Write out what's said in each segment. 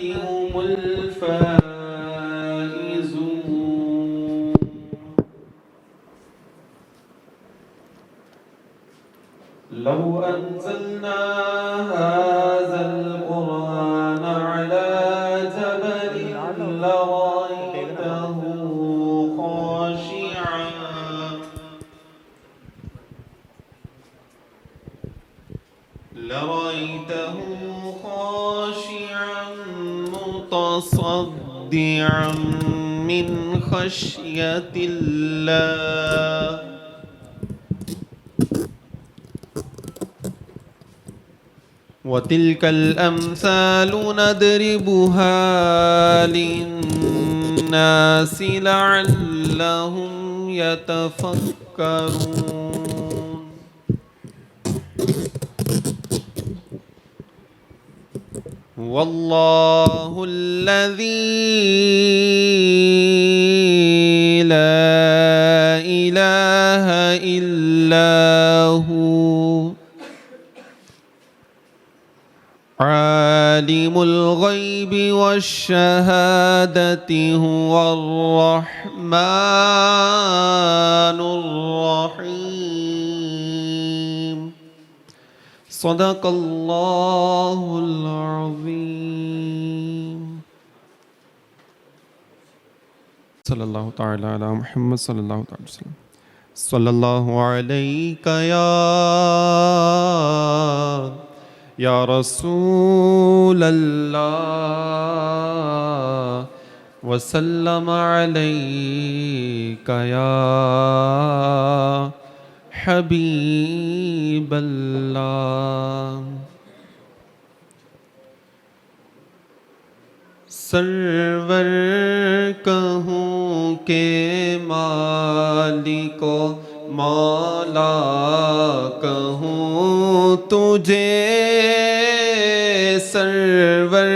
هم الفائزون. لو أنزلنا هذا القرآن على جبل لرأيته خاشعا متصدعا من خشية الله. وتلك الأمثال نضربها للناس لعلهم يتفكرون. والله الذي لا إله إلا هو عالم الغيب والشهادة هو الرحمن الرحيم. صدق الله العظيم. صلی اللہ تعالی علی محمد صلی اللہ تعالی وسلم. صلی اللہ علیک یا رسول اللہ وسلم علیک یا حبیب اللہ. سرور کہوں کہ مالک و مولا کہوں تجھے، سرور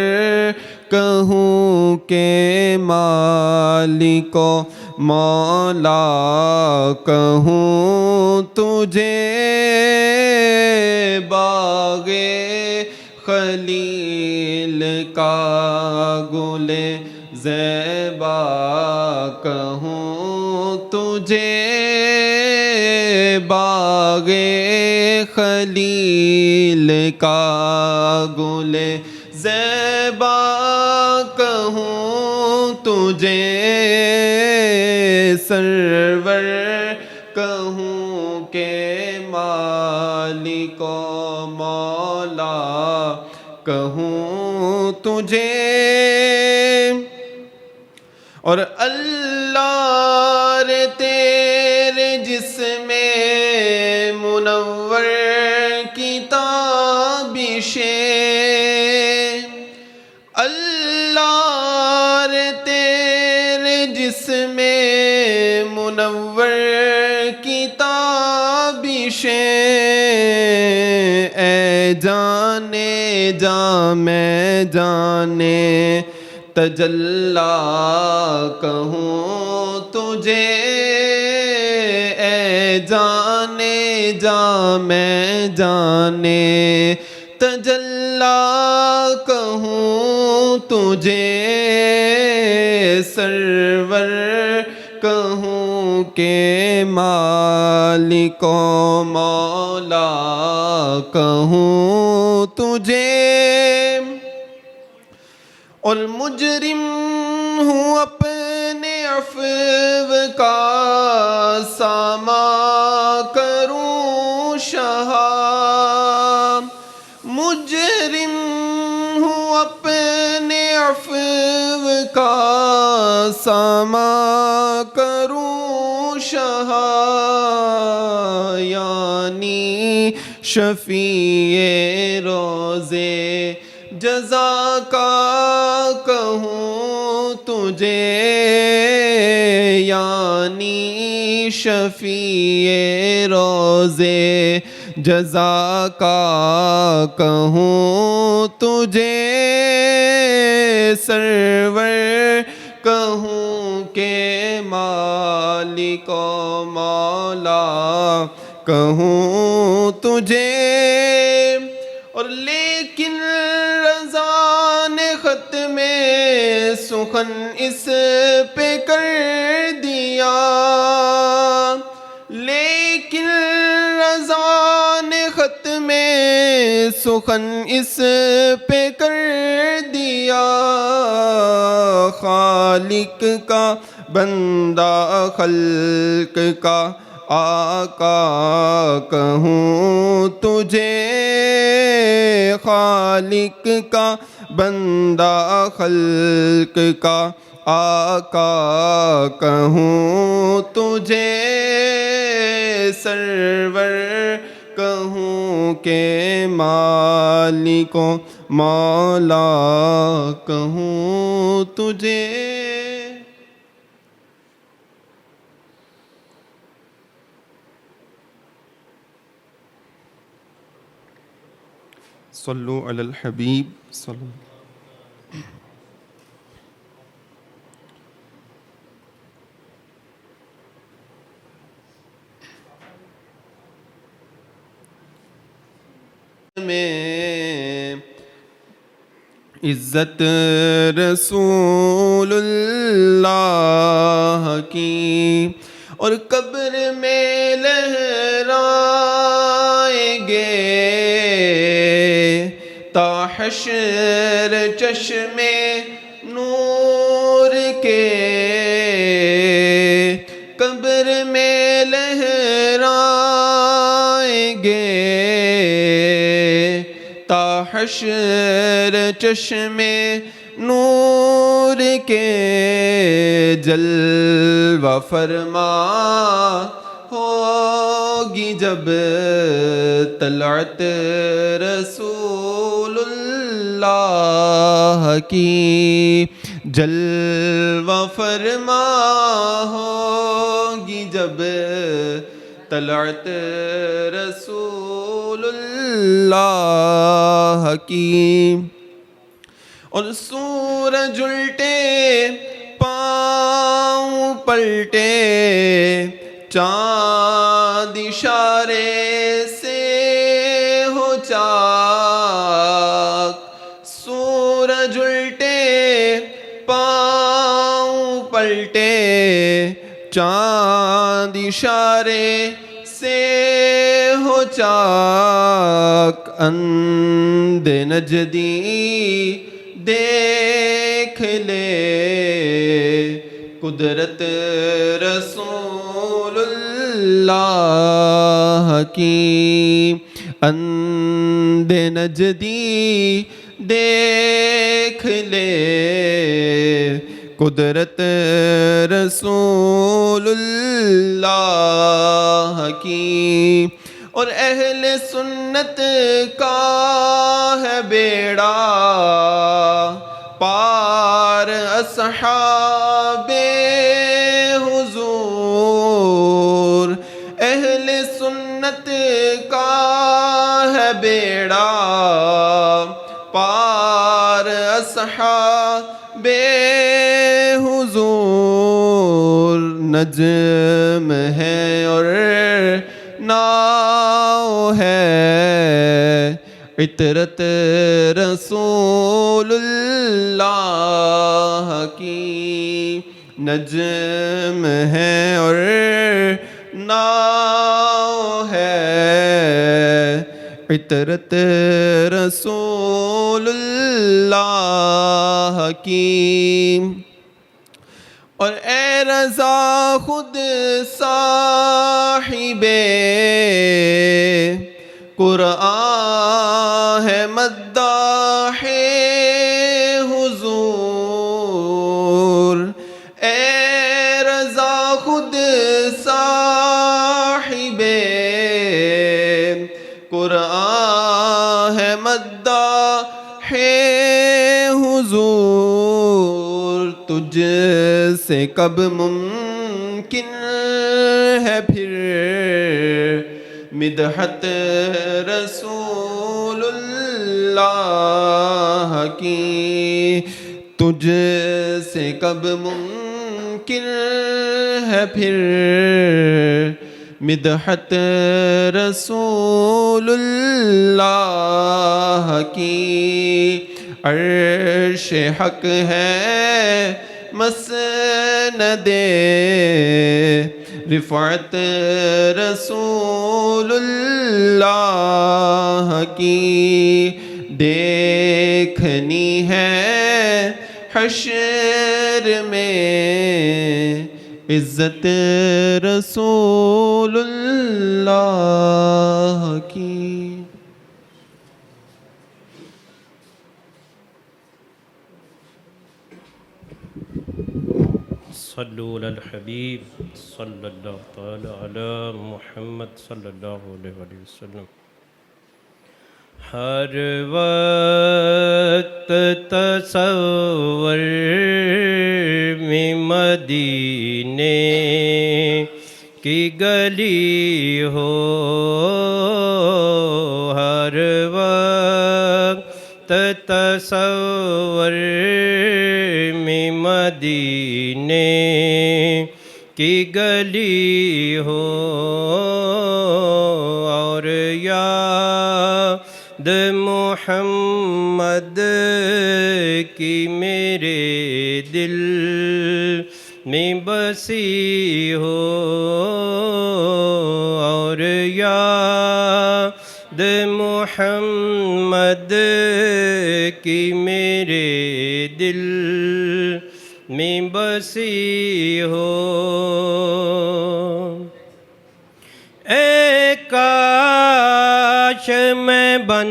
کہوں کہ مالک و مولا کہوں تجھے، باغ خلیل کا گل زیبا کہوں تجھے، باغ خلیل کا گل زیبا کہوں تجھے، سرور کہوں کہ مالک و مولا کہوں تجھے. اور اللہ رے تیرے جسم منور کی تابشیں، اللہ رے تیرے جسم منور کی تابشیں، اے جانے جا میں جانے تجلی کہوں تجھے، اے جانے جا میں جانے تجلی کہوں تجھے، سرور کہوں کہ مالک و مولا کہوں تجھے. اور مجرم ہوں اپنے عفو کا ساماں کروں شاہ، مجرم ہوں اپنے عفو کا ساماں کروں شاہ، یعنی شفیع روزے جزا کا کہوں تجھے، یعنی شفیع روزے جزا کا کہوں تجھے، سرور کہوں کہ مالک و مولا کہوں تجھے. اور لیکن رضا نے خط میں سخن اس پہ کر دیا، لیکن رضا نے خط میں سخن اس پہ کر دیا، خالق کا بندہ خلق کا آقا کہوں تجھے، خالق کا بندہ خلق کا آقا کہوں تجھے، سرور کہوں کہ مالک و مولا کہوں تجھے۔ صلو علی الحبیب صلی اللہ میں عزت رسول اللہ کی، اور قبر میں لہرائیں گے تا حشر چشمے نور کے، قبر میں لہرائیں گے تا حشر چشمے نور کے، جلوہ فرما ہوگی جب طلعت رسول اللہ کی، جلوہ فرما ہوگی جب طلعت رسول اللہ کی، اور سورج الٹے پاؤں پلٹے چاند اشارے سے ہو چاک، سورج الٹے پاؤں پلٹے چاند اشارے سے ہو چاک، اندھ نجدی دیکھ لے قدرت رسول اللہ کی، اندھ نجدی دیکھ لے قدرت رسول اللہ کی، اور اہل سنت کا ہے بیڑا پار اصحاب حضور، اہل سنت کا ہے بیڑا پار اصحاب حضور، نجم ہے اور ناؤ ہے عطرت رسول اللہ کی، نجم ہے اور ناؤ ہے عطرت رسول اللہ کی، اور اے رضا خود صاحب قرآن ہے مداح حضور، اے رضا خود صاحب قرآن ہے مداح حضور، تجھ سے کب ممکن ہے پھر مدحت رسول اللہ کی، تجھ سے کب ممکن ہے پھر مدحت رسول اللہ کی، عرش حق ہے مسند رفعت رسول اللہ کی دیکھنی ہے حشر میں عزت رسول اللہ کی. صلو علی الحبیب صلی اللہ تعالی علی محمد صلی اللہ علیہ وسلم. ہر وقت تصور میں مدینے کی گلی ہو، ہر وقت تصور میں مدینے کی گلی ہو، اور یاد محمد کی میرے دل میں بسی ہو، اور یاد محمد کی میرے دل میں بسی ہو. اے کاش میں بن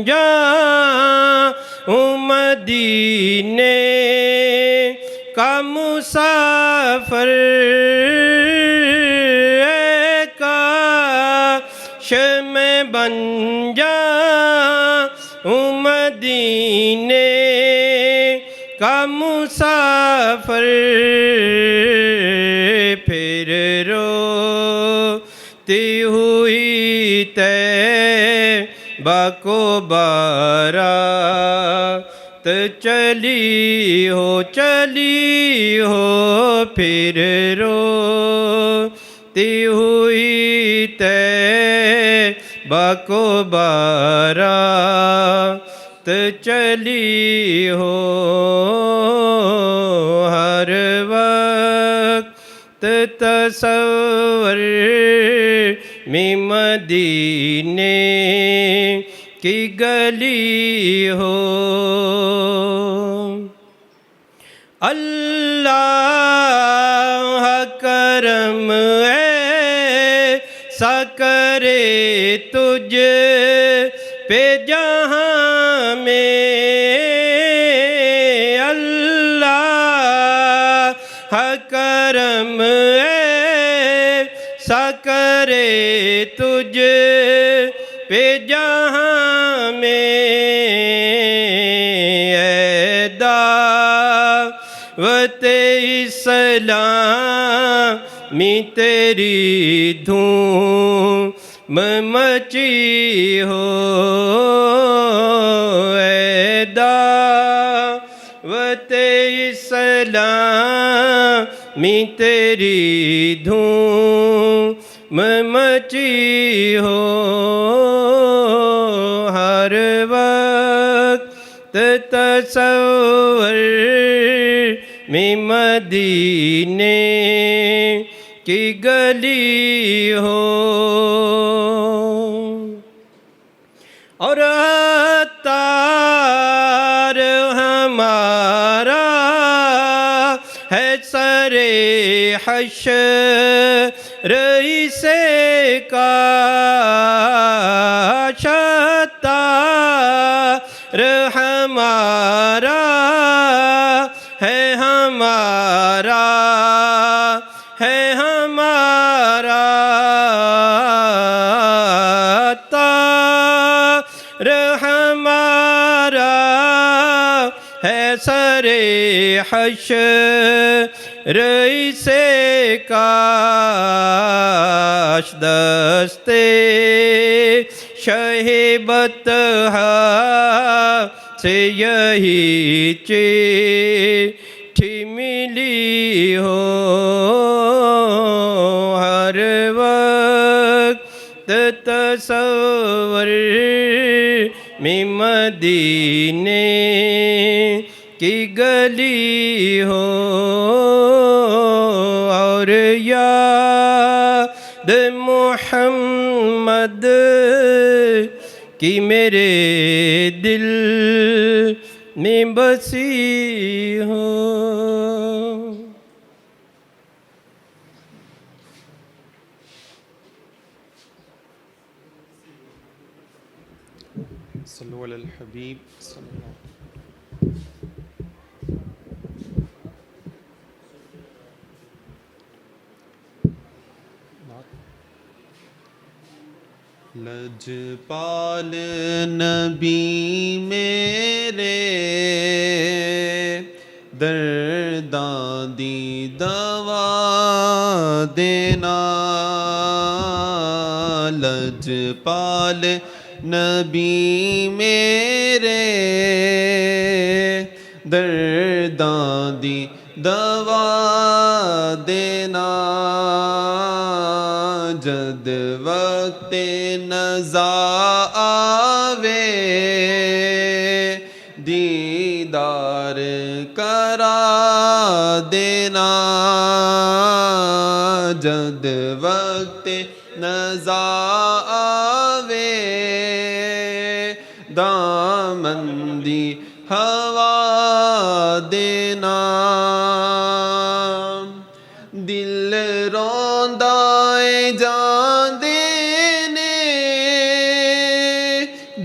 جاؤں مدینے کا مسافر، اے کاش میں بن جاؤں مدینے کا مسافر، پھر روتی ہوئی طیبہ کو بارات چلی ہو، چلی ہو، پھر روتی ہوئی طیبہ کو بارات چلی ہو، ہر وقت تصور میں مدینے کی گلی ہو. اللہ کرم ایسا کرے تجھ پہ جہاں میں، اللہ کرم ایسا کرے تجھ پہ جہاں میں، اے دعوت اسلامی تیری دھوم مچی ہو، اے دعوت اسلامی تیری دھوم مچی ہو، ہر وقت تصور میں مدینے کی گلی ہو، اور عطار ہمارا ہے سرے حشر اسے کاش، عطار ہمارا ہے، ہمارا ہے، ہمارا عطار ہمارا ہے سرے حشر اسے کاش، دستے شہ بطحا سے یہی چٹھی ملی ہو، ہر وقت تصور میں مدینے کی گلی ہو اور یاد محمد کی میرے دل میں بسی ہو. صلو علی الحبیب صلی اللہ. لجپال نبی میرے درداں دی دوا دینا. لجپال نبی میرے درداں دی دوا دینا. جد وقت نزا آوے دیدار کرا دینا. جد وقت نزا آوے دامن دی ہوا دینا. دل روندا اے جاندے نے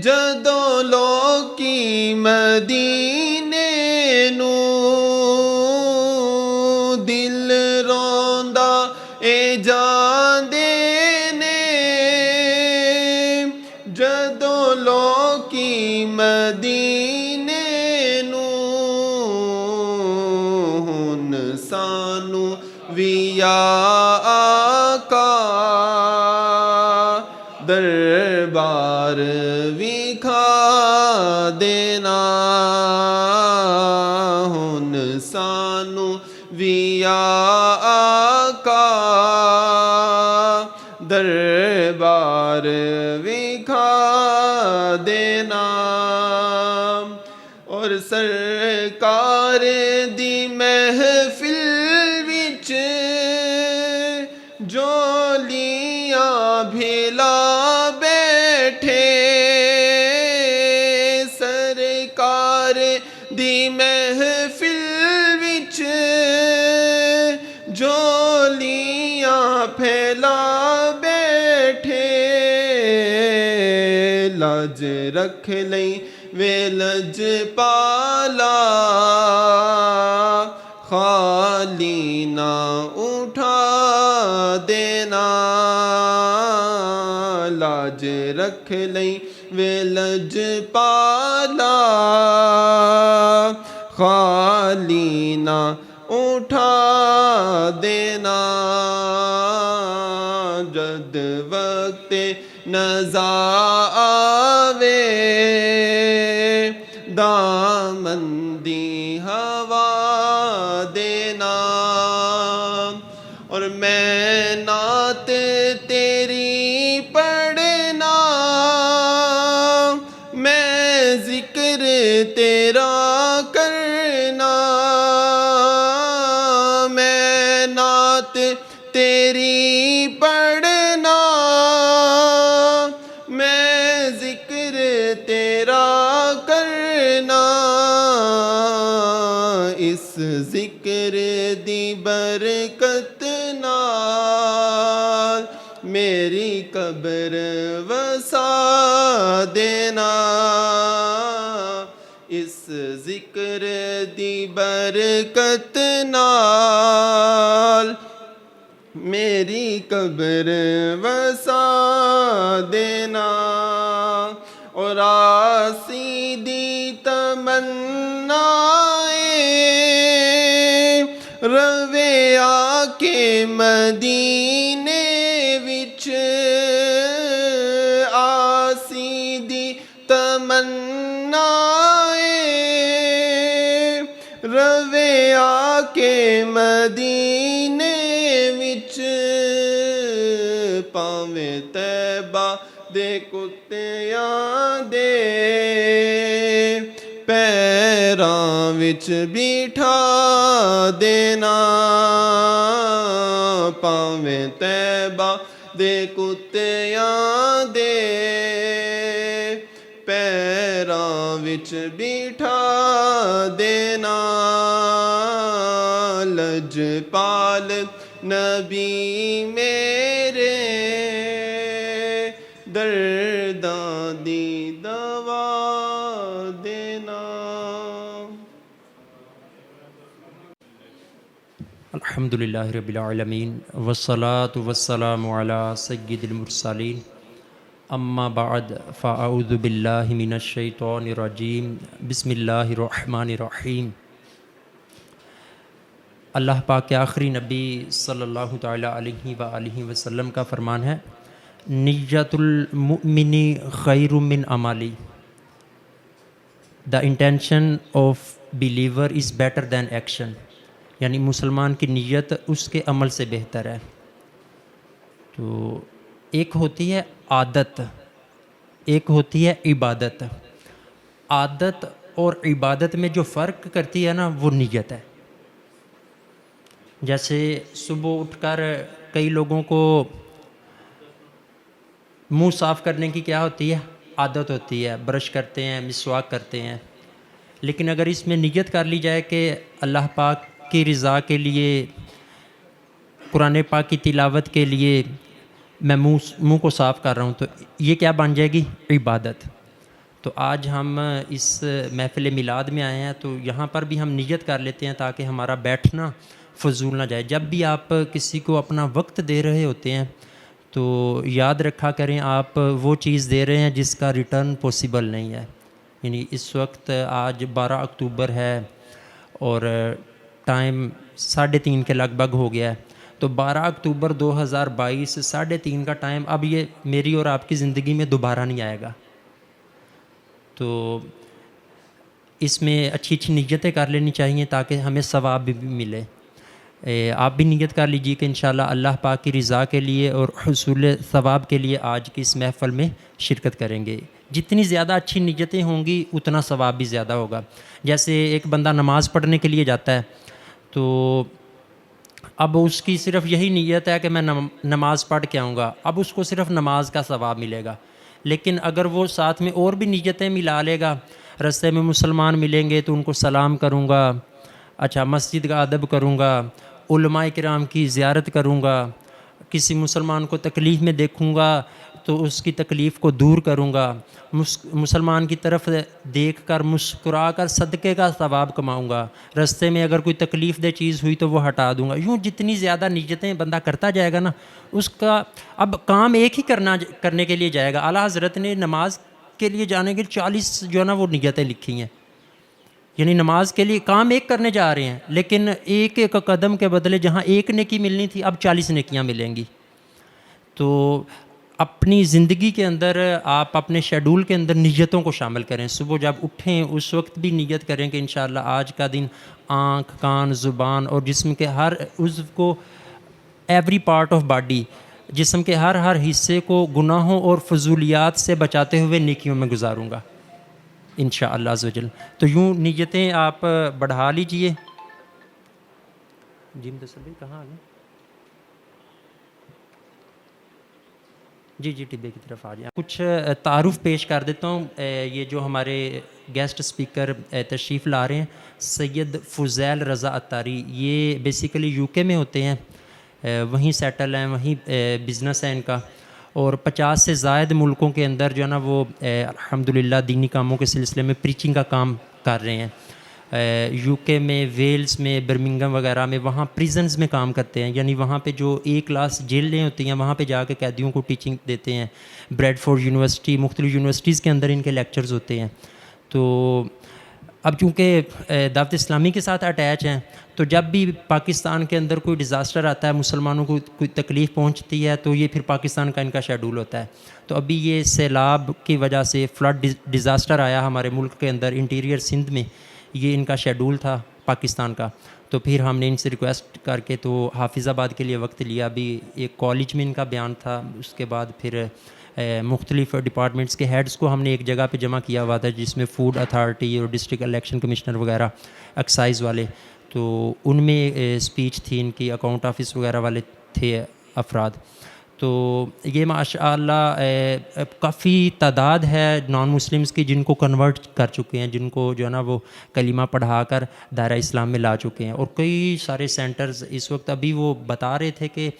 جدوں لوکی مدینے نو. دل روندا اے جاندے نے جدوں لوکی مدینے نو. ہن سانو وی آقا دربار وکھا دینا. ہن سانو وی آقا دربار وکھا دینا. اور سرکار دی محفل وچ جولیاں بھیلا بیٹھے. سرکار دی محفل وچ جولیاں پھیلا بیٹھے. لاج رکھ لئی وے لجپالا خالی نہ اٹھا دینا. لاج رکھ لئی وے لجپالا خالی نہ اٹھا دینا. جد وقت نزا آوے دامن دی ہوا دینا. اور میں نعت تیری پڑھنا میں ذکر تیرا کرنا. میں نعت تیری پڑھنا میں ذکر تیرا کرنا. اس ذکر دی برکت نال میری قبر وسا دینا. اس ذکر دی برکت نال میری قبر وسا دینا. اور آسی دی تمنا روے آ کے مدینے وچ. آسی دی تمنا روے آ کے مدینے وچ. پاویں طیبہ دے کتیاں دے پیراں وچ بیٹھا دینا پاویں طیبہ دے کتیاں دے پیراں وچ بیٹھا دینا لجپال نبی میرے درداں دی دوا دینا. الحمدللہ رب العالمین والصلاة والسلام علی سید المرسلین اما بعد فاعوذ باللہ من الشیطان الرجیم بسم اللہ الرحمن الرحیم. اللہ پاک کے آخری نبی صلی اللہ تعالیٰ علیہ وآلہ وسلم کا فرمان ہے نیت المؤمن خیر من عملی. The intention of believer is better than action. یعنی مسلمان کی نیت اس کے عمل سے بہتر ہے. تو ایک ہوتی ہے عادت، ایک ہوتی ہے عبادت. عادت اور عبادت میں جو فرق کرتی ہے نا وہ نیت ہے. جیسے صبح اٹھ کر کئی لوگوں کو منہ صاف کرنے کی کیا ہوتی ہے؟ عادت ہوتی ہے، برش کرتے ہیں، مسواک کرتے ہیں. لیکن اگر اس میں نیت کر لی جائے کہ اللہ پاک کی رضا کے لیے، قرآن پاک کی تلاوت کے لیے میں منہ کو صاف کر رہا ہوں، تو یہ کیا بن جائے گی؟ عبادت. تو آج ہم اس محفل میلاد میں آئے ہیں تو یہاں پر بھی ہم نیت کر لیتے ہیں تاکہ ہمارا بیٹھنا فضول نہ جائے. جب بھی آپ کسی کو اپنا وقت دے رہے ہوتے ہیں تو یاد رکھا کریں آپ وہ چیز دے رہے ہیں جس کا ریٹرن پاسبل نہیں ہے. یعنی اس وقت آج 12 اکتوبر ہے اور ٹائم 3:30 کے لگ بھگ ہو گیا ہے. تو 12 اکتوبر 2022 3:30 کا ٹائم اب یہ میری اور آپ کی زندگی میں دوبارہ نہیں آئے گا. تو اس میں اچھی اچھی نیتیں کر لینی چاہیے تاکہ ہمیں ثواب بھی ملے. آپ بھی نیت کر لیجیے کہ انشاءاللہ اللہ پاک کی رضا کے لیے اور حصول ثواب کے لیے آج کی اس محفل میں شرکت کریں گے. جتنی زیادہ اچھی نیتیں ہوں گی اتنا ثواب بھی زیادہ ہوگا. جیسے ایک بندہ نماز پڑھنے کے لیے جاتا ہے تو اب اس کی صرف یہی نیت ہے کہ میں نماز پڑھ کے آؤں گا، اب اس کو صرف نماز کا ثواب ملے گا. لیکن اگر وہ ساتھ میں اور بھی نیتیں ملا لے گا، رستے میں مسلمان ملیں گے تو ان کو سلام کروں گا، اچھا مسجد کا ادب کروں گا، علماء کرام کی زیارت کروں گا، کسی مسلمان کو تکلیف میں دیکھوں گا تو اس کی تکلیف کو دور کروں گا، مسلمان کی طرف دیکھ کر مسکرا کر صدقے کا ثواب کماؤں گا، رستے میں اگر کوئی تکلیف دہ چیز ہوئی تو وہ ہٹا دوں گا. یوں جتنی زیادہ نیتیں بندہ کرتا جائے گا نا اس کا اب کام ایک ہی کرنے کے لیے جائے گا. اعلیٰ حضرت نے نماز کے لیے جانے کے 40 جو ہے نا وہ نیتیں لکھی ہیں. یعنی نماز کے لیے کام ایک کرنے جا رہے ہیں لیکن ایک ایک قدم کے بدلے جہاں ایک نیکی ملنی تھی اب 40 نیکیاں ملیں گی. تو اپنی زندگی کے اندر آپ اپنے شیڈول کے اندر نیتوں کو شامل کریں. صبح جب اٹھیں اس وقت بھی نیت کریں کہ انشاءاللہ آج کا دن آنکھ، کان، زبان اور جسم کے ہر عضو کو، ایوری پارٹ آف باڈی، جسم کے ہر حصے کو گناہوں اور فضولیات سے بچاتے ہوئے نیکیوں میں گزاروں گا انشاءاللہ عز و جل. تو یوں نیتیں آپ بڑھا لیجئے. جی مدثر بھائی کہاں آ گئے؟ جی ٹبے کی طرف آ جائیں. کچھ تعارف پیش کر دیتا ہوں. یہ جو ہمارے گیسٹ اسپیکر تشریف لا رہے ہیں سید فضیل رضا عطاری، یہ بیسیکلی یو کے میں ہوتے ہیں، وہیں سیٹل ہیں، وہیں بزنس ہے ان کا، اور 50 سے زائد ملکوں کے اندر جو ہے نا وہ الحمدللہ دینی کاموں کے سلسلے میں پریچنگ کا کام کر رہے ہیں. یو کے میں، ویلز میں، برمنگم وغیرہ میں، وہاں پریزنز میں کام کرتے ہیں. یعنی وہاں پہ جو ایک کلاس جیلیں ہوتی ہیں وہاں پہ جا کے قیدیوں کو ٹیچنگ دیتے ہیں. بریڈ فورڈ یونیورسٹی، مختلف یونیورسٹیز کے اندر ان کے لیکچرز ہوتے ہیں. تو اب چونکہ دعوت اسلامی کے ساتھ اٹیچ ہیں تو جب بھی پاکستان کے اندر کوئی ڈیزاسٹر آتا ہے، مسلمانوں کو کوئی تکلیف پہنچتی ہے تو یہ پھر پاکستان کا ان کا شیڈول ہوتا ہے. تو ابھی یہ سیلاب کی وجہ سے فلڈ ڈیزاسٹر آیا ہمارے ملک کے اندر، انٹیریئر سندھ میں، یہ ان کا شیڈول تھا پاکستان کا. تو پھر ہم نے ان سے ریکویسٹ کر کے تو حافظ آباد کے لیے وقت لیا. ابھی ایک کالج میں ان کا بیان تھا, اس کے بعد پھر مختلف ڈپارٹمنٹس کے ہیڈز کو ہم نے ایک جگہ پہ جمع کیا ہوا تھا, جس میں فوڈ اتھارٹی اور ڈسٹرکٹ الیکشن کمشنر وغیرہ, ایکسائز والے. تو ان میں اسپیچ تھی ان کی, اکاؤنٹ آفس وغیرہ والے تھے افراد. تو یہ ماشاء اللہ کافی تعداد ہے نان مسلمس کی جن کو کنورٹ کر چکے ہیں, جن کو جو ہے نا وہ کلمہ پڑھا کر دائرہ اسلام میں لا چکے ہیں. اور کئی سارے سینٹرز اس وقت, ابھی وہ بتا رہے تھے کہ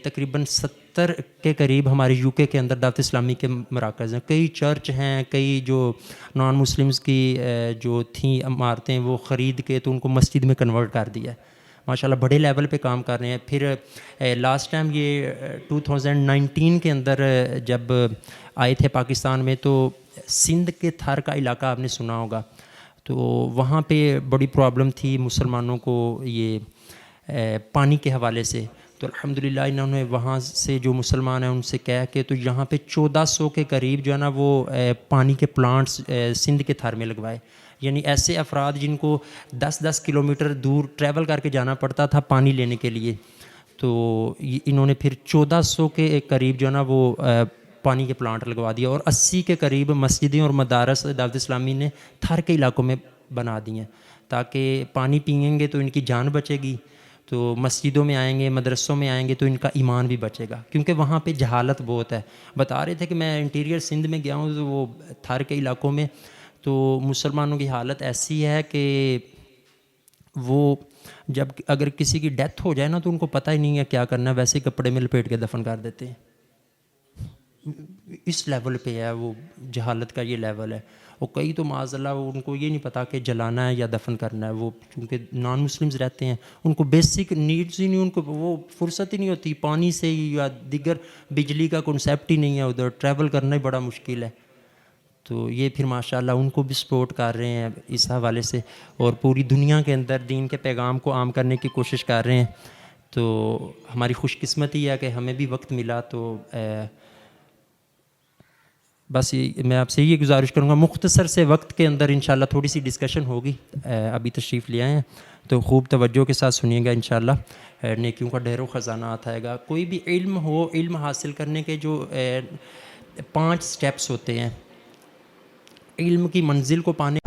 تقریباً 70 کے قریب ہمارے یو کے اندر دعوت اسلامی کے مراکز ہیں. کئی چرچ ہیں, کئی جو نان مسلمس کی جو تھیں عمارتیں وہ خرید کے تو ان کو مسجد میں کنورٹ کر دیا ہے. ماشاء اللہ بڑے لیول پہ کام کر رہے ہیں. پھر لاسٹ ٹائم یہ 2019 کے اندر جب آئے تھے پاکستان میں, تو سندھ کے تھر کا علاقہ آپ نے سنا ہوگا, تو وہاں پہ بڑی پرابلم تھی مسلمانوں کو یہ پانی کے حوالے سے. تو الحمدللہ انہوں نے وہاں سے جو مسلمان ہیں ان سے کہہ کے تو یہاں پہ 1400 کے قریب جو ہے نا وہ پانی کے پلانٹس سندھ کے تھر میں لگوائے. یعنی ایسے افراد جن کو 10-10 کلومیٹر دور ٹریول کر کے جانا پڑتا تھا پانی لینے کے لیے, تو انہوں نے پھر 1400 کے قریب جو ہے نا وہ پانی کے پلانٹ لگوا دیا. اور 80 کے قریب مسجدیں اور مدارس دعوت اسلامی نے تھر کے علاقوں میں بنا دی ہیں, تاکہ پانی پئیں گے تو ان کی جان بچے گی, تو مسجدوں میں آئیں گے, مدرسوں میں آئیں گے تو ان کا ایمان بھی بچے گا, کیونکہ وہاں پہ جہالت بہت ہے. بتا رہے تھے کہ میں انٹیریئر سندھ میں گیا ہوں, تو وہ تھر کے علاقوں میں تو مسلمانوں کی حالت ایسی ہے کہ وہ جب اگر کسی کی ڈیتھ ہو جائے نا تو ان کو پتہ ہی نہیں ہے کیا کرنا ہے, ویسے ہی کپڑے میں لپیٹ کے دفن کر دیتے ہیں. اس لیول پہ ہے وہ جہالت کا, یہ لیول ہے. اور کئی تو معاذ اللہ ان کو یہ نہیں پتا کہ جلانا ہے یا دفن کرنا ہے. وہ چونکہ نان مسلمز رہتے ہیں, ان کو بیسک نیڈز ہی نہیں, ان کو وہ فرصت ہی نہیں ہوتی پانی سے یا دیگر بجلی کا کنسیپٹ ہی نہیں ہے, ادھر ٹریول کرنا ہی بڑا مشکل ہے. تو یہ پھر ماشاءاللہ ان کو بھی سپورٹ کر رہے ہیں اس حوالے سے, اور پوری دنیا کے اندر دین کے پیغام کو عام کرنے کی کوشش کر رہے ہیں. تو ہماری خوش قسمتی ہے کہ ہمیں بھی وقت ملا. تو بس میں آپ سے یہ گزارش کروں گا مختصر سے وقت کے اندر انشاءاللہ تھوڑی سی ڈسکشن ہوگی. ابھی تشریف لے آئے ہیں تو خوب توجہ کے ساتھ سنیے گا انشاءاللہ. نیکیوں کا ڈھیر و خزانہ آتا ہے گا. کوئی بھی علم ہو, علم حاصل کرنے کے جو 5 سٹیپس ہوتے ہیں علم کی منزل کو پانے.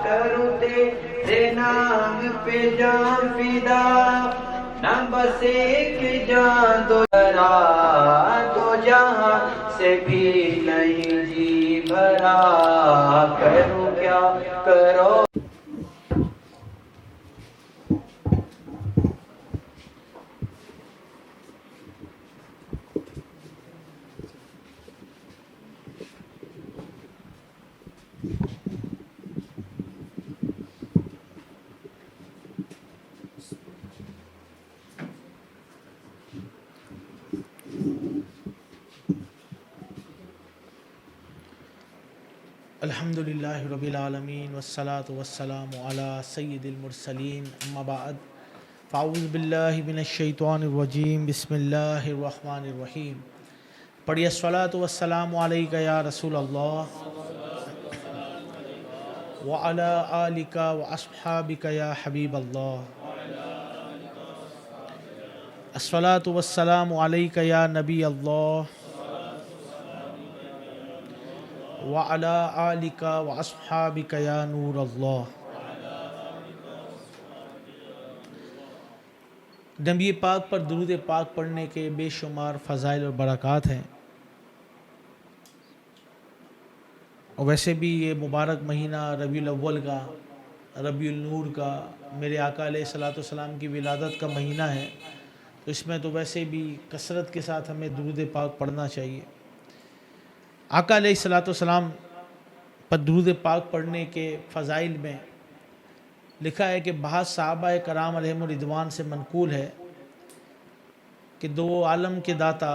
کروں تیرے نام پہ جان فدا, نہ بس ایک جان دو جہاں سے بھی نہیں جی بھرا, کروں کیا کرو. الحمدللہ رب العالمین والصلاة والسلام علی سید المرسلین, اما بعد فاعوذ باللہ من الشیطان الرجیم, بسم اللہ الرحمن الرحیم. پڑھیے الصلاة والسلام علیکہ یا رسول اللہ وعلی آلکہ واصحابکہ یا حبیب اللہ. الصلاة والسلام علیکہ یا نبی اللہ وعلی آلکہ واصحابکہ یا نور اللہ. نبی پاک پر درود پاک پڑھنے کے بے شمار فضائل اور برکات ہیں, اور ویسے بھی یہ مبارک مہینہ ربیع الاول کا, ربیع النور کا, میرے آقا علیہ الصلوۃ والسلام کی ولادت کا مہینہ ہے. تو اس میں تو ویسے بھی کثرت کے ساتھ ہمیں درود پاک پڑھنا چاہیے. آقا علیہ الصلوۃ والسلام پر درود پاک پڑھنے کے فضائل میں لکھا ہے کہ بعض صحابہ کرام علیہم الرضوان سے منقول ہے کہ دو عالم کے داتا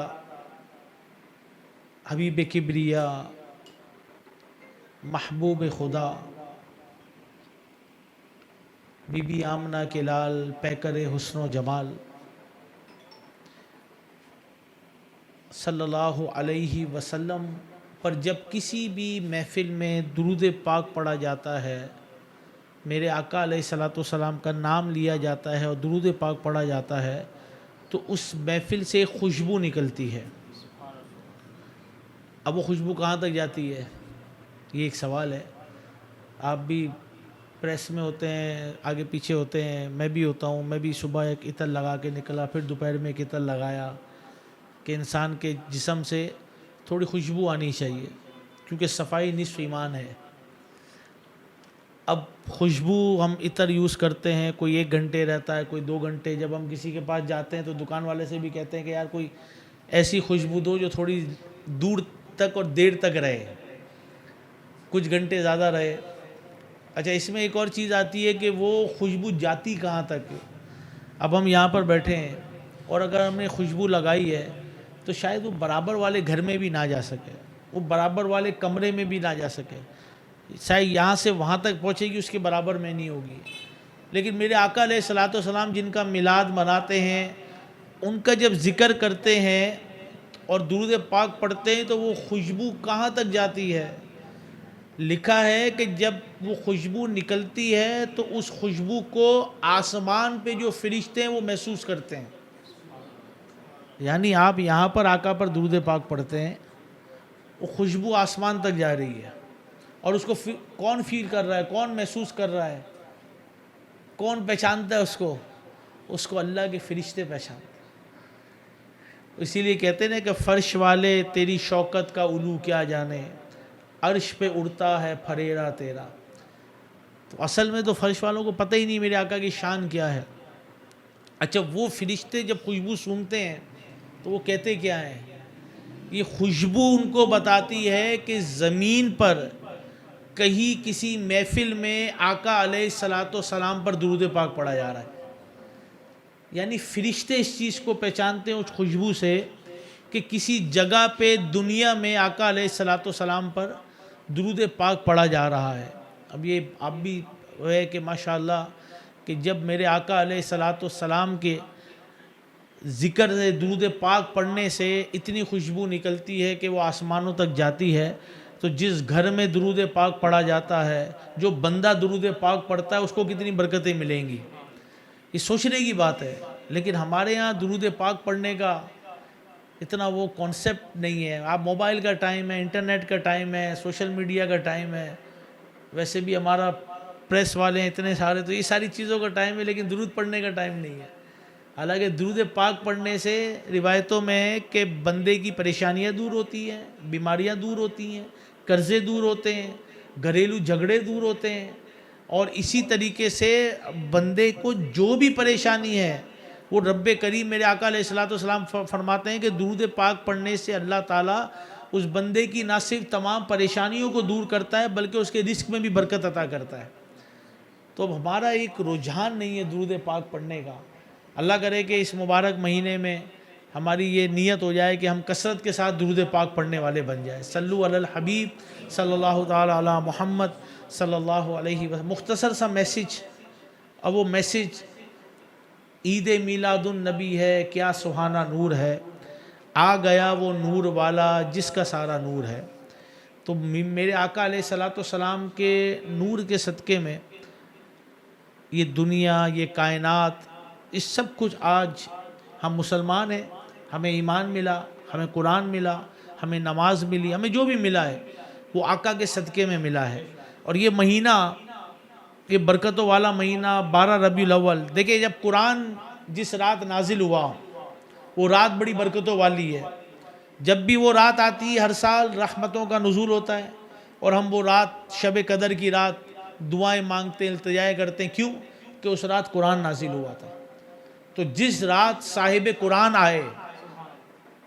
حبیب کبریا محبوب خدا بی بی آمنہ کے لال پیکر حسن و جمال صلی اللہ علیہ وسلم پر جب کسی بھی محفل میں درود پاک پڑھا جاتا ہے، میرے آقا علیہ الصلوۃ والسلام کا نام لیا جاتا ہے اور درود پاک پڑھا جاتا ہے تو اس محفل سے خوشبو نکلتی ہے۔ اب وہ خوشبو کہاں تک جاتی ہے، یہ ایک سوال ہے۔ آپ بھی پریس میں ہوتے ہیں، آگے پیچھے ہوتے ہیں، میں بھی ہوتا ہوں، میں بھی صبح ایک عطر لگا کے نکلا، پھر دوپہر میں ایک عطر لگایا کہ انسان کے جسم سے تھوڑی خوشبو آنی چاہیے، کیونکہ صفائی نصف ایمان ہے۔ اب خوشبو ہم عطر یوز کرتے ہیں، کوئی 1 گھنٹے رہتا ہے، کوئی 2 گھنٹے۔ جب ہم کسی کے پاس جاتے ہیں تو دکان والے سے بھی کہتے ہیں کہ یار کوئی ایسی خوشبو دو جو تھوڑی دور تک اور دیر تک رہے، کچھ گھنٹے زیادہ رہے۔ اچھا، اس میں ایک اور چیز آتی ہے کہ وہ خوشبو جاتی کہاں تک ہے۔ اب ہم یہاں پر بیٹھے ہیں اور اگر ہم نے خوشبو لگائی ہے تو شاید وہ برابر والے گھر میں بھی نہ جا سکے، وہ برابر والے کمرے میں بھی نہ جا سکے، شاید یہاں سے وہاں تک پہنچے گی، اس کے برابر میں نہیں ہوگی۔ لیکن میرے آقا علیہ الصلوۃ والسلام جن کا میلاد مناتے ہیں، ان کا جب ذکر کرتے ہیں اور درود پاک پڑھتے ہیں تو وہ خوشبو کہاں تک جاتی ہے۔ لکھا ہے کہ جب وہ خوشبو نکلتی ہے تو اس خوشبو کو آسمان پہ جو فرشتے ہیں وہ محسوس کرتے ہیں۔ یعنی آپ یہاں پر آقا پر درود پاک پڑھتے ہیں، وہ خوشبو آسمان تک جا رہی ہے، اور اس کو کون فیل کر رہا ہے، کون محسوس کر رہا ہے، کون پہچانتا ہے اس کو اللہ کے فرشتے پہچانتے ہیں۔ اسی لیے کہتے ہیں کہ فرش والے تیری شوکت کا علو کیا جانے، عرش پہ اڑتا ہے پھریرا تیرا۔ تو اصل میں تو فرش والوں کو پتہ ہی نہیں میرے آقا کی شان کیا ہے۔ اچھا، وہ فرشتے جب خوشبو سونگھتے ہیں تو وہ کہتے کیا ہیں؟ یہ خوشبو ان کو بتاتی ہے کہ زمین پر کہیں کسی محفل میں آقا علیہ الصلوۃ والسلام پر درود پاک پڑھا جا رہا ہے۔ یعنی فرشتے اس چیز کو پہچانتے ہیں اس خوشبو سے کہ کسی جگہ پہ دنیا میں آقا علیہ الصلوۃ والسلام پر درود پاک پڑھا جا رہا ہے۔ اب یہ اب بھی ہے کہ ماشاءاللہ کہ جب میرے آقا علیہ الصلوۃ والسلام کے ذکر سے، درود پاک پڑھنے سے اتنی خوشبو نکلتی ہے کہ وہ آسمانوں تک جاتی ہے۔ تو جس گھر میں درود پاک پڑھا جاتا ہے، جو بندہ درود پاک پڑھتا ہے، اس کو کتنی برکتیں ملیں گی، یہ سوچنے کی بات ہے۔ لیکن ہمارے یہاں درود پاک پڑھنے کا اتنا وہ کانسیپٹ نہیں ہے۔ آپ موبائل کا ٹائم ہے، انٹرنیٹ کا ٹائم ہے، سوشل میڈیا کا ٹائم ہے، ویسے بھی ہمارا پریس والے ہیں اتنے سارے، تو یہ ساری چیزوں کا ٹائم ہے، لیکن درود پڑھنے کا ٹائم نہیں ہے۔ حالانکہ درود پاک پڑھنے سے روایتوں میں ہے کہ بندے کی پریشانیاں دور ہوتی ہیں، بیماریاں دور ہوتی ہیں، قرضے دور ہوتے ہیں، گھریلو جھگڑے دور ہوتے ہیں، اور اسی طریقے سے بندے کو جو بھی پریشانی ہے وہ رب کریم میرے آقا علیہ الصلوۃ والسلام فرماتے ہیں کہ درود پاک پڑھنے سے اللہ تعالیٰ اس بندے کی نہ صرف تمام پریشانیوں کو دور کرتا ہے بلکہ اس کے رزق میں بھی برکت عطا کرتا ہے۔ تو اب ہمارا ایک رجحان نہیں ہے درود پاک پڑھنے کا۔ اللہ کرے کہ اس مبارک مہینے میں ہماری یہ نیت ہو جائے کہ ہم کثرت کے ساتھ درود پاک پڑھنے والے بن جائیں۔ صلو علی الحبیب صلی اللہ تعالی علی محمد صلی اللہ علیہ وسلم۔ مختصر سا میسج، اب وہ میسج عید میلاد النبی ہے، کیا سہانا نور ہے، آ گیا وہ نور والا جس کا سارا نور ہے۔ تو میرے آقا علیہ الصلوۃ والسلام کے نور کے صدقے میں یہ دنیا، یہ کائنات، اس سب کچھ آج ہم مسلمان ہیں، ہمیں ایمان ملا، ہمیں قرآن ملا، ہمیں نماز ملی، ہمیں جو بھی ملا ہے وہ آقا کے صدقے میں ملا ہے۔ اور یہ مہینہ، یہ برکتوں والا مہینہ 12 ربیع الاول، دیکھیں جب قرآن جس رات نازل ہوا وہ رات بڑی برکتوں والی ہے۔ جب بھی وہ رات آتی ہے ہر سال رحمتوں کا نزول ہوتا ہے، اور ہم وہ رات شب قدر کی رات دعائیں مانگتے ہیں، التجائیں کرتے ہیں، کیوں کہ اس رات قرآن نازل ہوا تھا۔ تو جس رات صاحب قرآن آئے،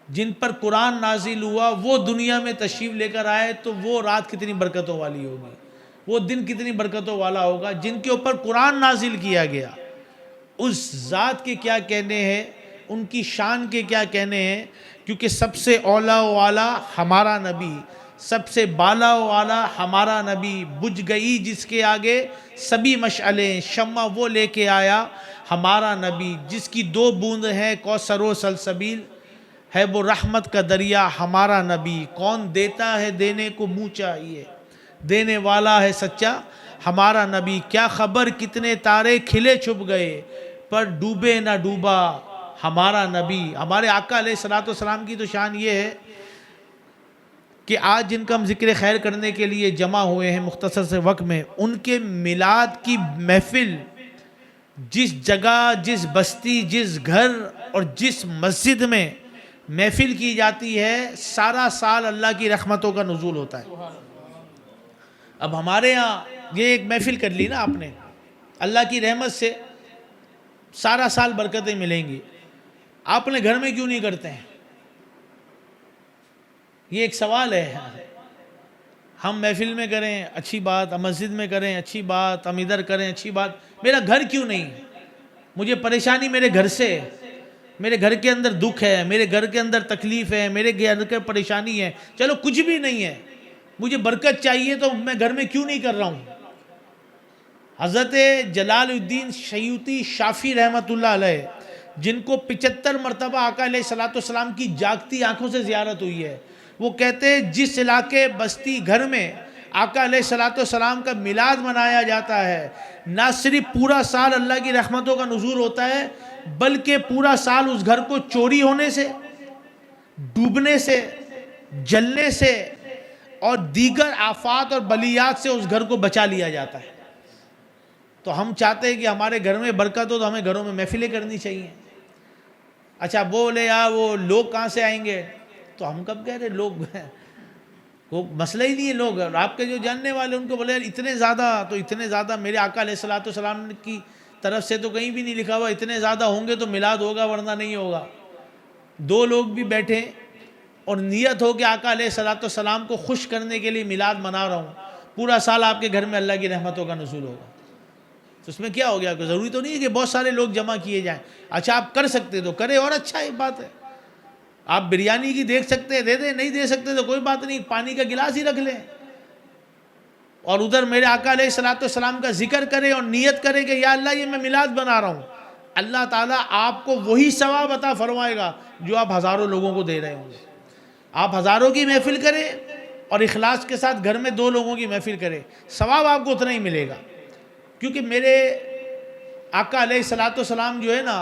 جن پر قرآن نازل ہوا وہ دنیا میں تشریف لے کر آئے تو وہ رات کتنی برکتوں والی ہوگی، وہ دن کتنی برکتوں والا ہوگا۔ جن کے اوپر قرآن نازل کیا گیا اس ذات کے کیا کہنے ہیں، ان کی شان کے کیا کہنے ہیں، کیونکہ سب سے اولا و اعلیٰ ہمارا نبی، سب سے بالا و اعلیٰ ہمارا نبی، بجھ گئی جس کے آگے سبھی مشعلیں، شمع وہ لے کے آیا ہمارا نبی، جس کی 2 بوند ہیں کوثر و سلسبیل، ہے وہ رحمت کا دریا ہمارا نبی۔ کون دیتا ہے دینے کو منہ چاہیے، دینے والا ہے سچا ہمارا نبی۔ کیا خبر کتنے تارے کھلے چھپ گئے پر ڈوبے نہ ڈوبا ہمارا نبی۔ ہمارے آقا علیہ الصلوۃ والسلام کی تو شان یہ ہے کہ آج جن کا ہم ذکر خیر کرنے کے لیے جمع ہوئے ہیں مختصر سے وقت میں، ان کے میلاد کی محفل جس جگہ، جس بستی، جس گھر اور جس مسجد میں محفل کی جاتی ہے، سارا سال اللہ کی رحمتوں کا نزول ہوتا ہے۔ اب ہمارے ہاں یہ ایک محفل کر لی نا آپ نے، اللہ کی رحمت سے سارا سال برکتیں ملیں گی، آپ نے گھر میں کیوں نہیں کرتے ہیں؟ یہ ایک سوال ہے۔ ہم محفل میں کریں اچھی بات، ہم مسجد میں کریں اچھی بات، ہم ادھر کریں اچھی بات، میرا گھر کیوں نہیں؟ مجھے پریشانی میرے گھر سے، میرے گھر کے اندر دکھ ہے، میرے گھر کے اندر تکلیف ہے، میرے گھر کے پریشانی ہے، چلو کچھ بھی نہیں ہے، مجھے برکت چاہیے تو میں گھر میں کیوں نہیں کر رہا ہوں؟ حضرت جلال الدین سیوطی شافی رحمۃ اللہ علیہ، جن کو 75 مرتبہ آقا علیہ الصلوۃ والسلام کی جاگتی آنکھوں سے زیارت ہوئی ہے، وہ کہتے ہیں جس علاقے بستی گھر میں آقا علیہ الصلوۃ والسلام کا میلاد منایا جاتا ہے، نہ صرف پورا سال اللہ کی رحمتوں کا نزول ہوتا ہے، بلکہ پورا سال اس گھر کو چوری ہونے سے، ڈوبنے سے، جلنے سے اور دیگر آفات اور بلیات سے اس گھر کو بچا لیا جاتا ہے۔ تو ہم چاہتے ہیں کہ ہمارے گھر میں برکت ہو تو ہمیں گھروں میں محفلیں کرنی چاہیے۔ اچھا بولے وہ لوگ کہاں سے آئیں گے؟ تو ہم کب کہہ رہے لوگ وہ مسئلہ ہی نہیں ہے۔ لوگ آپ کے جو جاننے والے ان کو بولے اتنے زیادہ، تو اتنے زیادہ میرے آقا علیہ الصلوۃ والسلام کی طرف سے تو کہیں بھی نہیں لکھا ہوا اتنے زیادہ ہوں گے تو میلاد ہوگا ورنہ نہیں ہوگا۔ 2 لوگ بھی بیٹھے اور نیت ہو کہ آقا علیہ الصلوۃ والسلام کو خوش کرنے کے لیے میلاد منا رہا ہوں، پورا سال آپ کے گھر میں اللہ کی رحمتوں کا نزول ہوگا، تو اس میں کیا ہو گیا؟ کوئی ضروری تو نہیں ہے کہ بہت سارے لوگ جمع کیے جائیں۔ اچھا آپ کر سکتے تو کرے، اور اچھا ایک بات ہے۔ آپ بریانی کی دیکھ سکتے ہیں دے دیں، نہیں دے سکتے تو کوئی بات نہیں، پانی کا گلاس ہی رکھ لیں اور ادھر میرے آقا علیہ الصلوۃ والسلام کا ذکر کرے اور نیت کرے کہ یا اللہ یہ میں میلاد بنا رہا ہوں، اللہ تعالیٰ آپ کو وہی ثواب عطا فرمائے گا جو آپ ہزاروں لوگوں کو دے رہے ہوں گے۔ آپ ہزاروں کی محفل کریں اور اخلاص کے ساتھ گھر میں 2 لوگوں کی محفل کریں، ثواب آپ کو اتنا ہی ملے گا۔ کیونکہ میرے آقا علیہ الصلوۃ والسلام جو ہے نا،